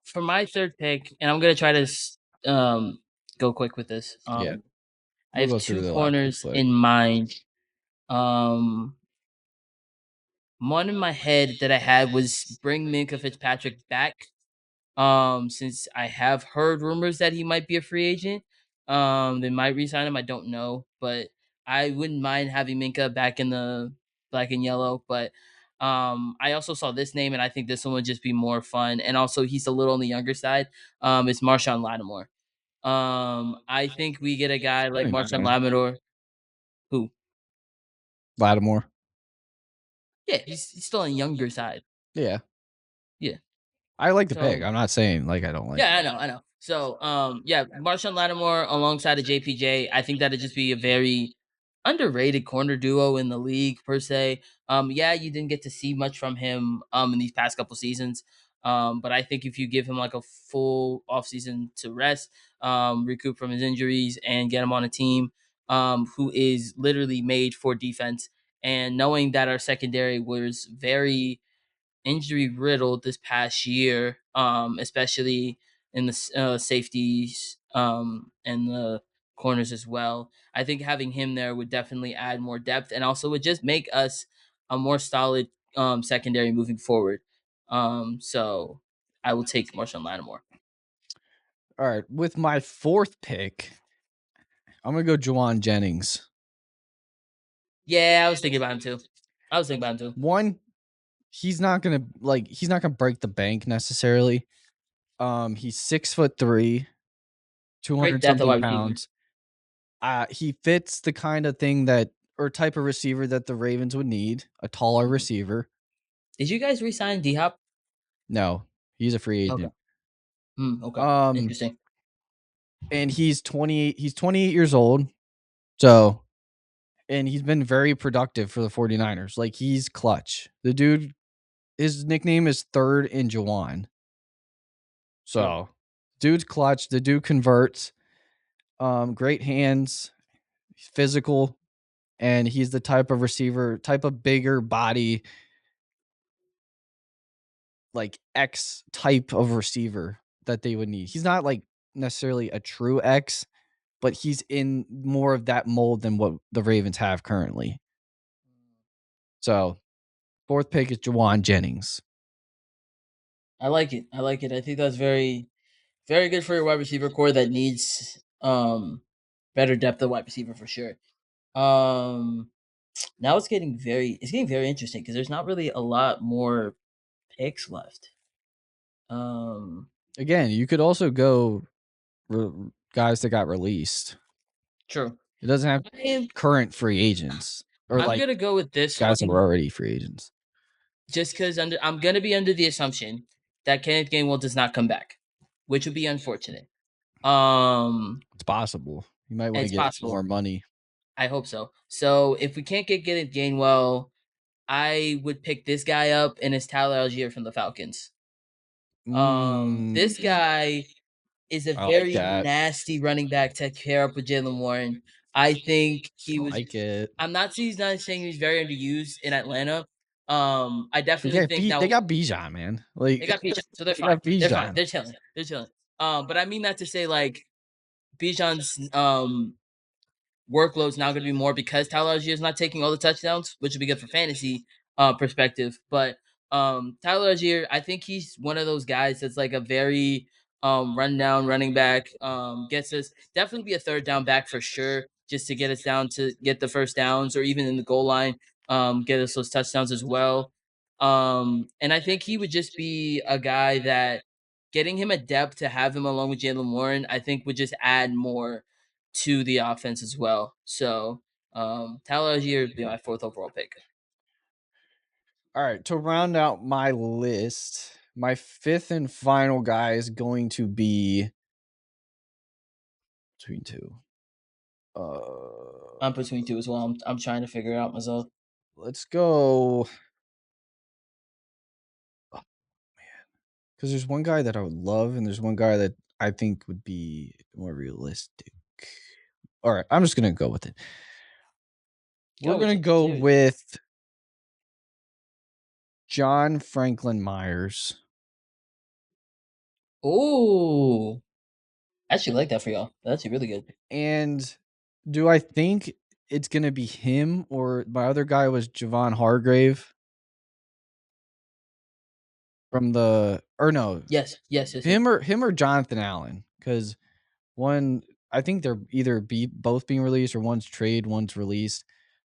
for my third pick, and I'm gonna try to go quick with this. Yeah, I we'll have go through two the last real corners quick. in mind. Um, One in my head that I had was bring Minka Fitzpatrick back Since I have heard rumors that he might be a free agent. They might re-sign him. I don't know, but I wouldn't mind having Minka back in the black and yellow. But I also saw this name, and I think this one would just be more fun. And also, he's a little on the younger side. It's Marshawn Lattimore. I think we get a guy like Very Marshawn nice. Lattimore, who, Lattimore. yeah, he's still on the younger side. Yeah. Yeah. I like the pick. So I'm not saying like I don't like yeah, it. I know. So, yeah, Marshawn Lattimore alongside of JPJ, I think that'd just be a very underrated corner duo in the league per se. Yeah, you didn't get to see much from him in these past couple seasons. But I think if you give him like a full offseason to rest, recoup from his injuries, and get him on a team who is literally made for defense, and knowing that our secondary was very injury riddled this past year, especially in the safeties and the corners as well. I think having him there would definitely add more depth and also would just make us a more solid secondary moving forward. So I will take Marshawn Lattimore. All right. With my fourth pick, I'm gonna go Juwan Jennings. Yeah, I was thinking about him too. I was thinking about him too. One, he's not gonna break the bank necessarily. He's 6'3", Great 200 depth of something wide receiver. pounds. He fits the kind of thing that or type of receiver that the Ravens would need, a taller Mhm. receiver. Did you guys resign D Hop? No, he's a free Okay. agent. Okay. Um, Interesting. and he's 28 years old. So, and he's been very productive for the 49ers. Like he's clutch. The dude, his nickname is Third in Jawan. True. So, dude's clutch. The dude converts. Great hands. He's physical, and he's the type of receiver, type of bigger body, like X type of receiver that they would need. He's not like necessarily a true X, but he's in more of that mold than what the Ravens have currently. So, fourth pick is Jawan Jennings. I like it. I like it. I think that's very, very good for your wide receiver core that needs better depth of wide receiver for sure. Um Now it's getting very interesting because there's not really a lot more picks left. Um Again, you could also go guys that got released. True. It doesn't have I am current free agents or I'm like gonna go with this guys that one were already free agents. just because I'm gonna be under the assumption that Kenneth Gainwell does not come back, which would be unfortunate. It's possible. You might want to it's get some possible. more money. I hope so. So if we can't get Kenneth Gainwell, I would pick this guy up, and it's Tyler Algier from the Falcons. Mm, This guy is a I like very that. nasty running back to pair up with Jalen Warren. I think he I was. like it. I'm not saying he's not saying he was very underused in Atlanta. I definitely Yeah, think they now got Bijan, man. they Like got Bijan, so they're they fine. got They're fine. Bijan. They're chilling. They're chilling. But I mean that to say like Bijan's workload's now going to be more because Tyler Algier is not taking all the touchdowns, which would be good for fantasy perspective. But Tyler Algier, I think he's one of those guys that's like a very rundown running back. Gets us definitely be a third down back for sure, just to get us down to get the first downs or even in the goal line, get us those touchdowns as well. And I think he would just be a guy that getting him a depth to have him along with Jalen Warren, I think would just add more to the offense as well. So Tyler Algier would be my fourth overall pick. All right, to round out my list, my fifth and final guy is going to be between two. I'm between two as well. I'm trying to figure it out myself. Let's go. Because there's one guy that I would love, and there's one guy that I think would be more realistic. All right, I'm just gonna go with it. We're Go with gonna it. go Seriously. with John Franklin Myers. Oh, I actually like that for y'all. That's actually really good. And do I think it's gonna be him or my other guy was Javon Hargrave? from the or no, Yes, yes, yes, yes. him or Jonathan Allen, because one I think they're either both being released or one's trade, one's released.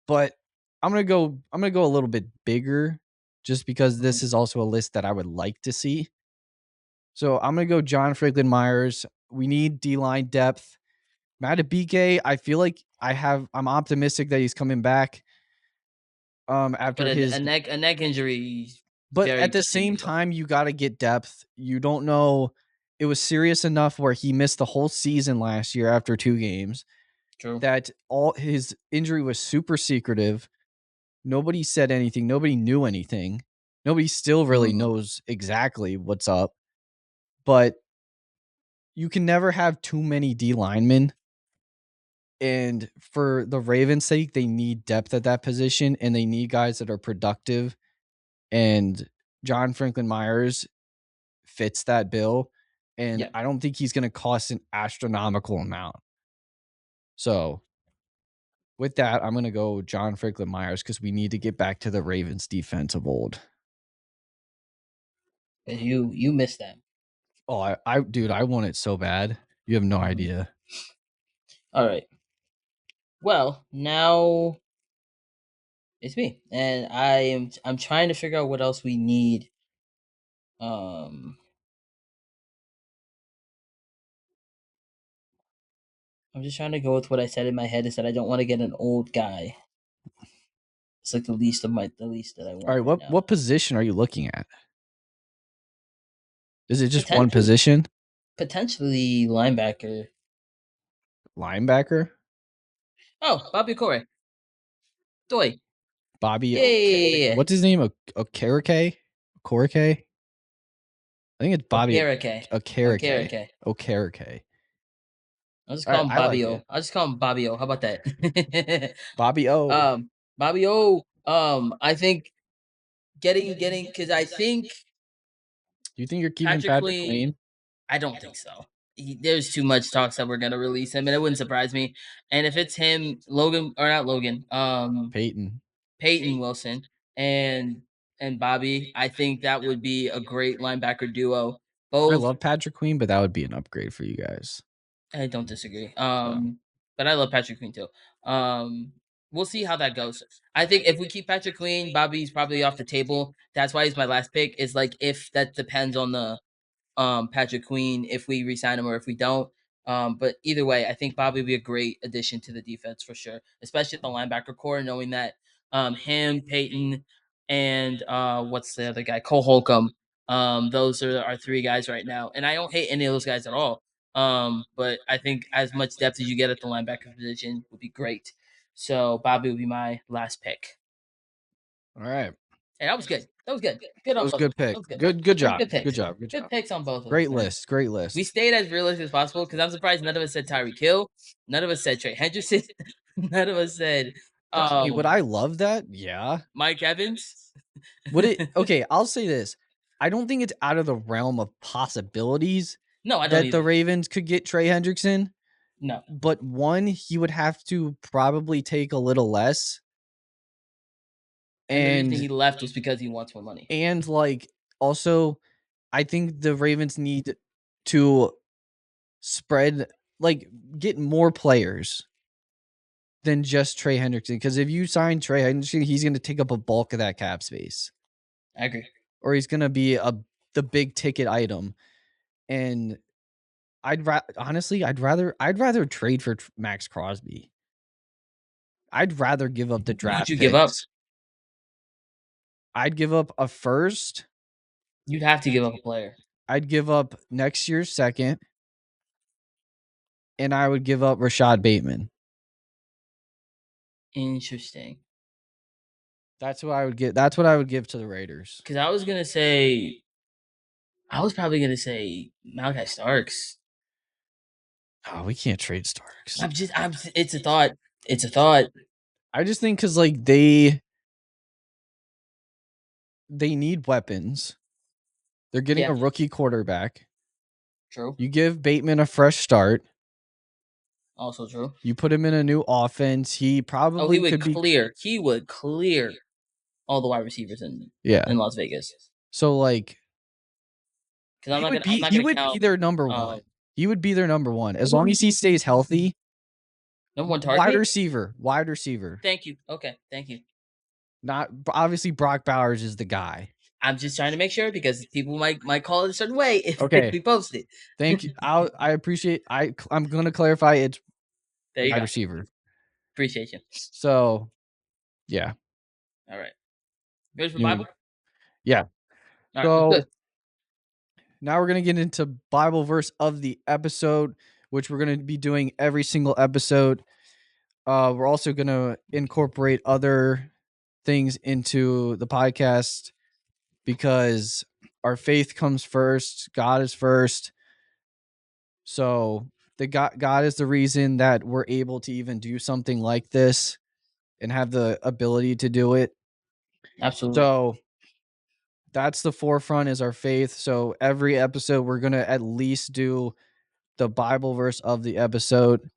But I'm gonna go a little bit bigger, just because Mhm. this is also a list that I would like to see. So I'm gonna go John Franklin Myers. We need D line depth. Matabike, I feel like I'm optimistic that he's coming back. But After a his neck injury is But very at the same questionable. time, you gotta get depth. You don't know, it was serious enough where he missed the whole season last year after 2 games, True. that all his injury was super secretive. Nobody said anything, nobody knew anything. Nobody still really Mm, knows exactly what's up, but you can never have too many D linemen, and for the Ravens' sake, they need depth at that position, and they need guys that are productive, and John Franklin Myers fits that bill, and yeah. I don't think he's gonna cost an astronomical amount. So, with that, I'm gonna go John Franklin Myers because we need to get back to the Ravens defense of old. 'Cause you missed that. Oh, dude, I want it so bad. You have no Mhm. idea. All right. Well, now it's me, and I'm trying to figure out what else we need. Um, I'm just trying to go with what I said in my head is that I don't want to get an old guy. It's like the least that I All want right, right what now. what position are you looking at? Is it just one Potentially, position? potentially linebacker. Linebacker? Oh, Bobby Corey. Doy. Bobby Yeah. what's his name? Okereke? Okereke? I think it's Bobby Okereke. Okereke. Okereke. Okereke. I'll just All call right, him I Bobby like O. it. I'll just call him Bobby O. How about that? Bobby O. um, Bobby O. I think getting because I think Do you think you're keeping Patrick Patrick Queen. Queen? I don't think so. There's too much talks that we're gonna release him, and it wouldn't surprise me. And if it's him, Logan or not Logan, Peyton. Peyton Wilson and Bobby, I think that would be a great linebacker duo. I Both love Patrick Queen, but that would be an upgrade for you guys. I don't disagree. So, But I love Patrick Queen too. Um, we'll see how that goes. I think if we keep Patrick Queen, Bobby's probably off the table. That's why he's my last pick. Is like if that depends on the Patrick Queen if we resign him or if we don't. But either way, I think Bobby would be a great addition to the defense for sure, especially at the linebacker core, knowing that him, Peyton, and what's the other guy, Cole Holcomb. Those are our three guys right now, and I don't hate any of those guys at all. But I think as much depth as you get at the linebacker position would be great. So Bobby would be my last pick. all right. Hey, that was good. That was good. Good That on was a both of good us. That pick. was good. Good Good, job. good Good picks. job. Good Good job. picks on both of us, Great man. list. Great We list. stayed as realistic as possible because I'm surprised none of us said Tyreek Hill. None of us said Trey Henderson. None of us said Hey, would I love that? Yeah. Mike Evans. Would it okay, I'll say this. I don't think it's out of the realm of possibilities No, I don't that the either. Ravens could get Trey Hendrickson, No. but one, he would have to probably take a little less, And the reason he and left was because he wants more money. like also I think the Ravens need to spread like get more players than just Trey Hendrickson, because if you sign Trey Hendrickson, he's going to take up a bulk of that cap space, I agree. or he's going to be the big ticket item. And honestly, I'd rather trade for Max Crosby. I'd rather give up the What would draft you give up? picks. I'd give up a first. You'd have to give up a player. I'd give up next year's second, and I would give up Rashad Bateman. Interesting. That's what I would get. That's what I would give to the Raiders. Because I was probably gonna say Malachi Starks. Oh, we can't trade Starks. It's a thought. It's a thought. I just think because like they need weapons. They're getting Yeah, a rookie quarterback. true. You give Bateman a fresh start. Also true. You put him in a new offense. He Oh, probably could be he would clear all the wide receivers yeah. in Las Vegas. So like because I'm not gonna He would be count their number one. He would be their number one as long as he stays healthy. number one Wide target. receiver, wide receiver. Thank you. Okay, thank you. Not obviously Brock Bowers is the guy. I'm just trying to make sure because people might call it a certain way if Okay. we post it. Thank you. I appreciate. I'm gonna clarify. It's There you wide go. receiver. Appreciate you. So, yeah. All right. Ready for You Bible? mean yeah. All right, let's do So it. now we're gonna get into Bible verse of the episode, which we're gonna be doing every single episode. We're also gonna incorporate other things into the podcast because our faith comes first. God is first. So the God is the reason that we're able to even do something like this and have the ability to do it. Absolutely. So that's the forefront is our faith. So every episode we're going to at least do the Bible verse of the episode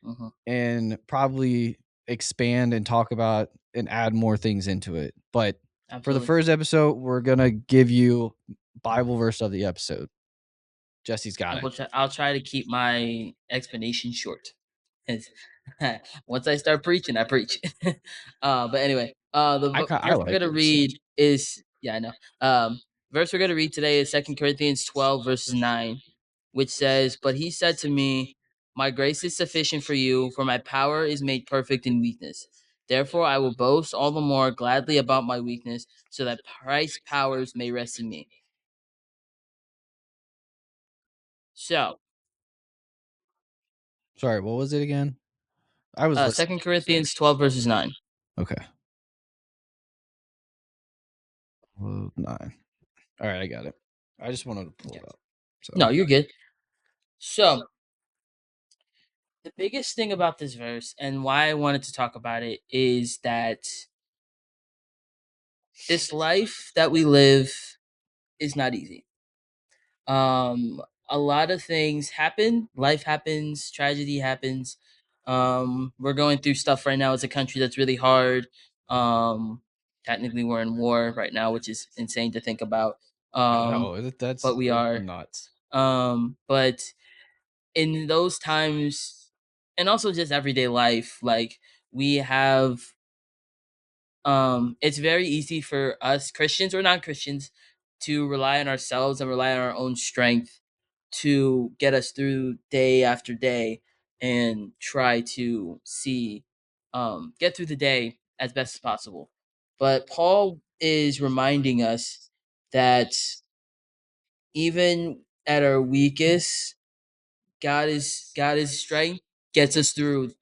Mhm. and probably expand and talk about and add more things into it. But for the Absolutely. first episode, we're going to give you Bible verse of the episode. Jesse's got it. I'll try to keep my explanation short. 'Cause once I start preaching, I preach. But anyway, I verse we're like gonna this. read is I know. Verse we're gonna read today is 2 Corinthians 12 verses 9, which says, "But he said to me, my grace is sufficient for you, for my power is made perfect in weakness. Therefore, I will boast all the more gladly about my weakness, so that Christ's powers may rest in me." So, Sorry, what was it again? I was listening. 2 Corinthians 12 verses 9. Okay. 9. All right, I got it. I just wanted to pull Okay. it up. So No, you're good. So, the biggest thing about this verse and why I wanted to talk about it is that this life that we live is not easy. A lot of things happen, life happens, tragedy happens. We're going through stuff right now as a country that's really hard. Technically we're in war right now, which is insane to think about. I know But we that's are. nuts. But in those times and also just everyday life, like we have it's very easy for us Christians or non-Christians to rely on ourselves and rely on our own strength to get us through day after day and try to see get through the day as best as possible. But Paul is reminding us that even at our weakest, God is strength gets us through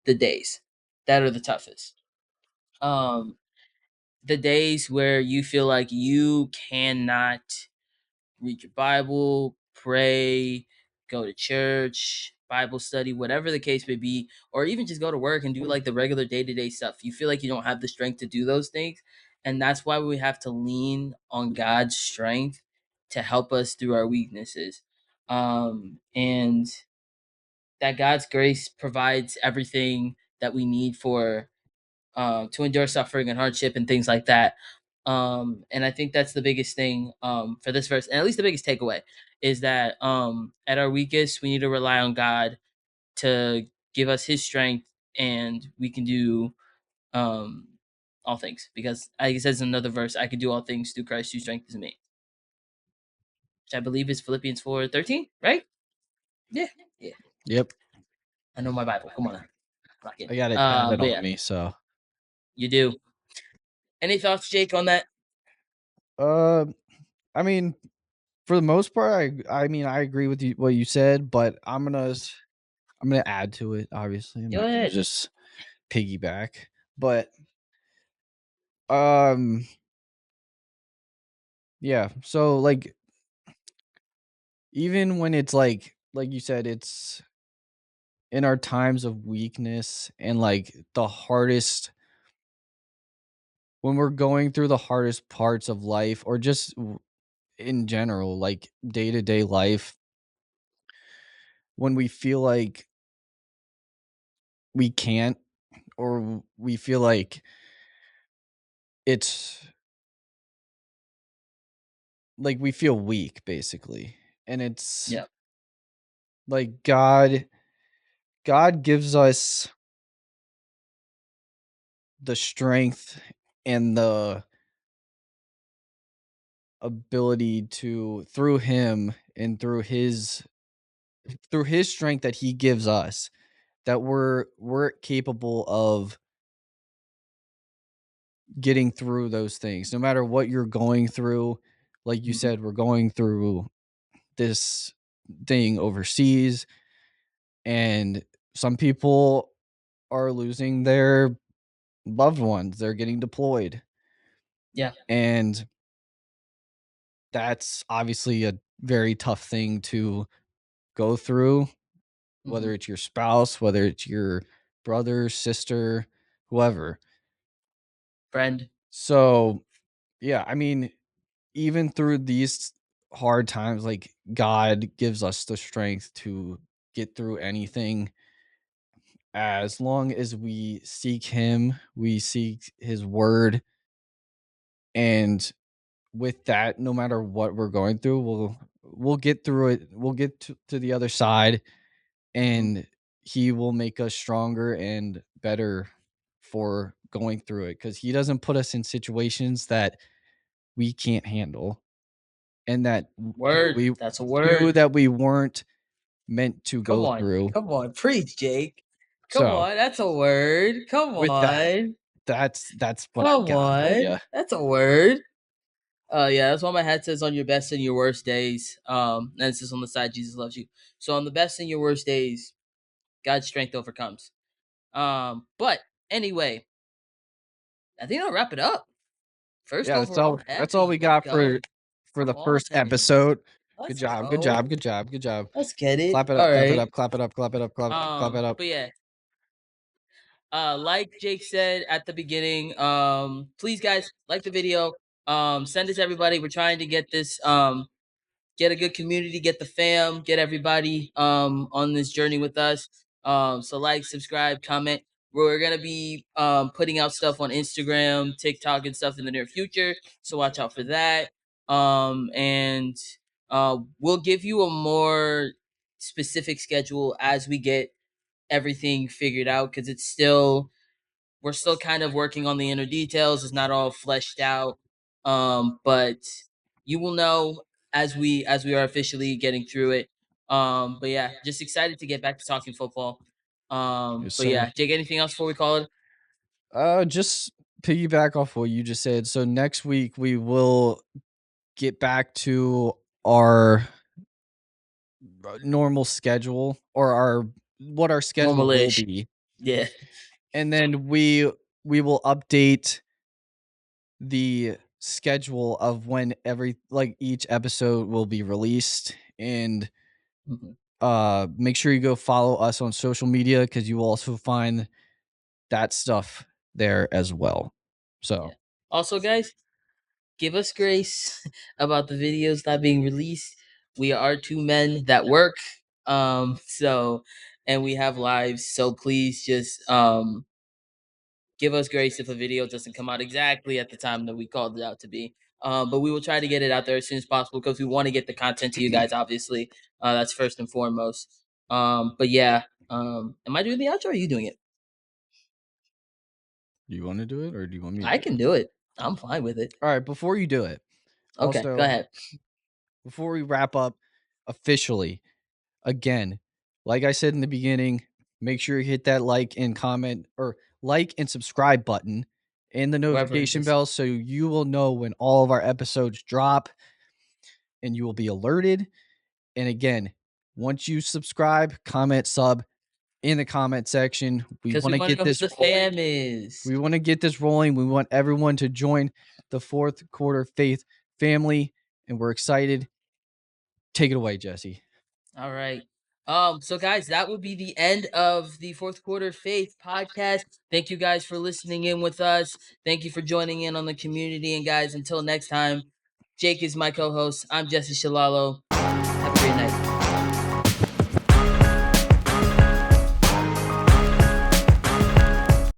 the days that are the toughest. Um, the days where you feel like you cannot read your Bible, pray, go to church, Bible study, whatever the case may be, or even just go to work and do like the regular day to day stuff. You feel like you don't have the strength to do those things. And that's why we have to lean on God's strength to help us through our weaknesses. And that God's grace provides everything that we need for to endure suffering and hardship and things like that. And I think that's the biggest thing for this verse, and at least the biggest takeaway is that at our weakest, we need to rely on God to give us His strength, and we can do um, all things because, like it says in another verse, I can do all things through Christ who strengthens me, which I believe is Philippians 4:13, right? Yeah, yeah. Yep. I know my Bible. Come on, rock it. I got it tatted But on yeah, me, so you do. Any thoughts, Jake, on that? uh I mean, for the most part, I mean, I agree with you what you said, but I'm gonna add to it. Obviously, I'm Go not gonna ahead. just piggyback. But um, yeah. So like, even when it's like you said, it's in our times of weakness and like the hardest when we're going through the hardest parts of life, or just in general, like day to day life, when we feel like we can't, or we feel like it's like we feel weak basically. And it's Yeah. like God gives us the strength and the ability to through him and through his strength that he gives us that we're capable of getting through those things no matter what you're going through. Like you Mhm. said, we're going through this thing overseas, and some people are losing their loved ones, they're getting deployed, Yeah. and that's obviously a very tough thing to go through, Mhm. whether it's your spouse, whether it's your brother, sister, whoever. Friend. So, yeah, I mean, even through these hard times, like God gives us the strength to get through anything as long as we seek Him, we seek His word. And with that, no matter what we're going through, we'll get through it. We'll get to the other side, Mhm. and He will make us stronger and better for going through it because He doesn't put us in situations that we can't handle and that Word. we That's a do word. that we weren't meant to Come go on. through. Come on. Preach, Jake. Come So, on. That's a word. Come with that, on. that's what I Come got for on. you. That's a word. Yeah, that's what my hat says on your best and your worst days. And it says on the side, Jesus loves you. So on the best and your worst days, God's strength overcomes. But anyway, I think I'll wrap it up. First Yeah, overall that's all happy. we Let's got go. for the Come on, first Texans. episode. Good Let's job, good go. job, good job, good job. Let's get it. Clap it up, All clap it right. up, clap it up, clap it up, clap it up. But yeah, like Jake said at the beginning, please guys like the video. Send it to everybody. We're trying to get this get a good community, get the fam, get everybody on this journey with us. So like, subscribe, comment. We're gonna be putting out stuff on Instagram, TikTok, and stuff in the near future. So watch out for that. And we'll give you a more specific schedule as we get everything figured out because it's still we're still kind of working on the inner details. It's not all fleshed out. But you will know as we are officially getting through it. But yeah, just excited to get back to talking football. Yes, But sir. yeah, Jake, anything else before we call it? Just piggyback off what you just said. So next week we will get back to our normal schedule or our what our schedule will Normal-ish. be, Yeah. and then we will update the schedule of when every like each episode will be released. And Mhm. make sure you go follow us on social media because you will also find that stuff there as well. Yeah. So Also, guys, give us grace about the videos not being released. We are two men that work. So and we have lives. So please just give us grace if a video doesn't come out exactly at the time that we called it out to be. But we will try to get it out there as soon as possible because we want to get the content to you guys. Obviously, that's first and foremost. But yeah, am I doing the outro? Or are you doing it? do you want to do it or do you want me to I do can it? do it. I'm fine with it. All right, before you do it, Okay, go also ahead. before we wrap up officially, again, like I said in the beginning, make sure you hit that like and comment or like and subscribe button and the Wherever it notification is. bell so you will know when all of our episodes drop and you will be alerted. And again, once you subscribe, comment, sub in the comment section. We Because want we to want to get know who this the rolling. fam is. We want to get this rolling. We want everyone to join the fourth quarter faith family, and we're excited. Take it away, Jesse. All right. So guys, that would be the end of the fourth quarter faith podcast. Thank you guys for listening in with us. Thank you for joining in on the community. And guys, until next time, Jake is my co-host. I'm Jesse Shalalo.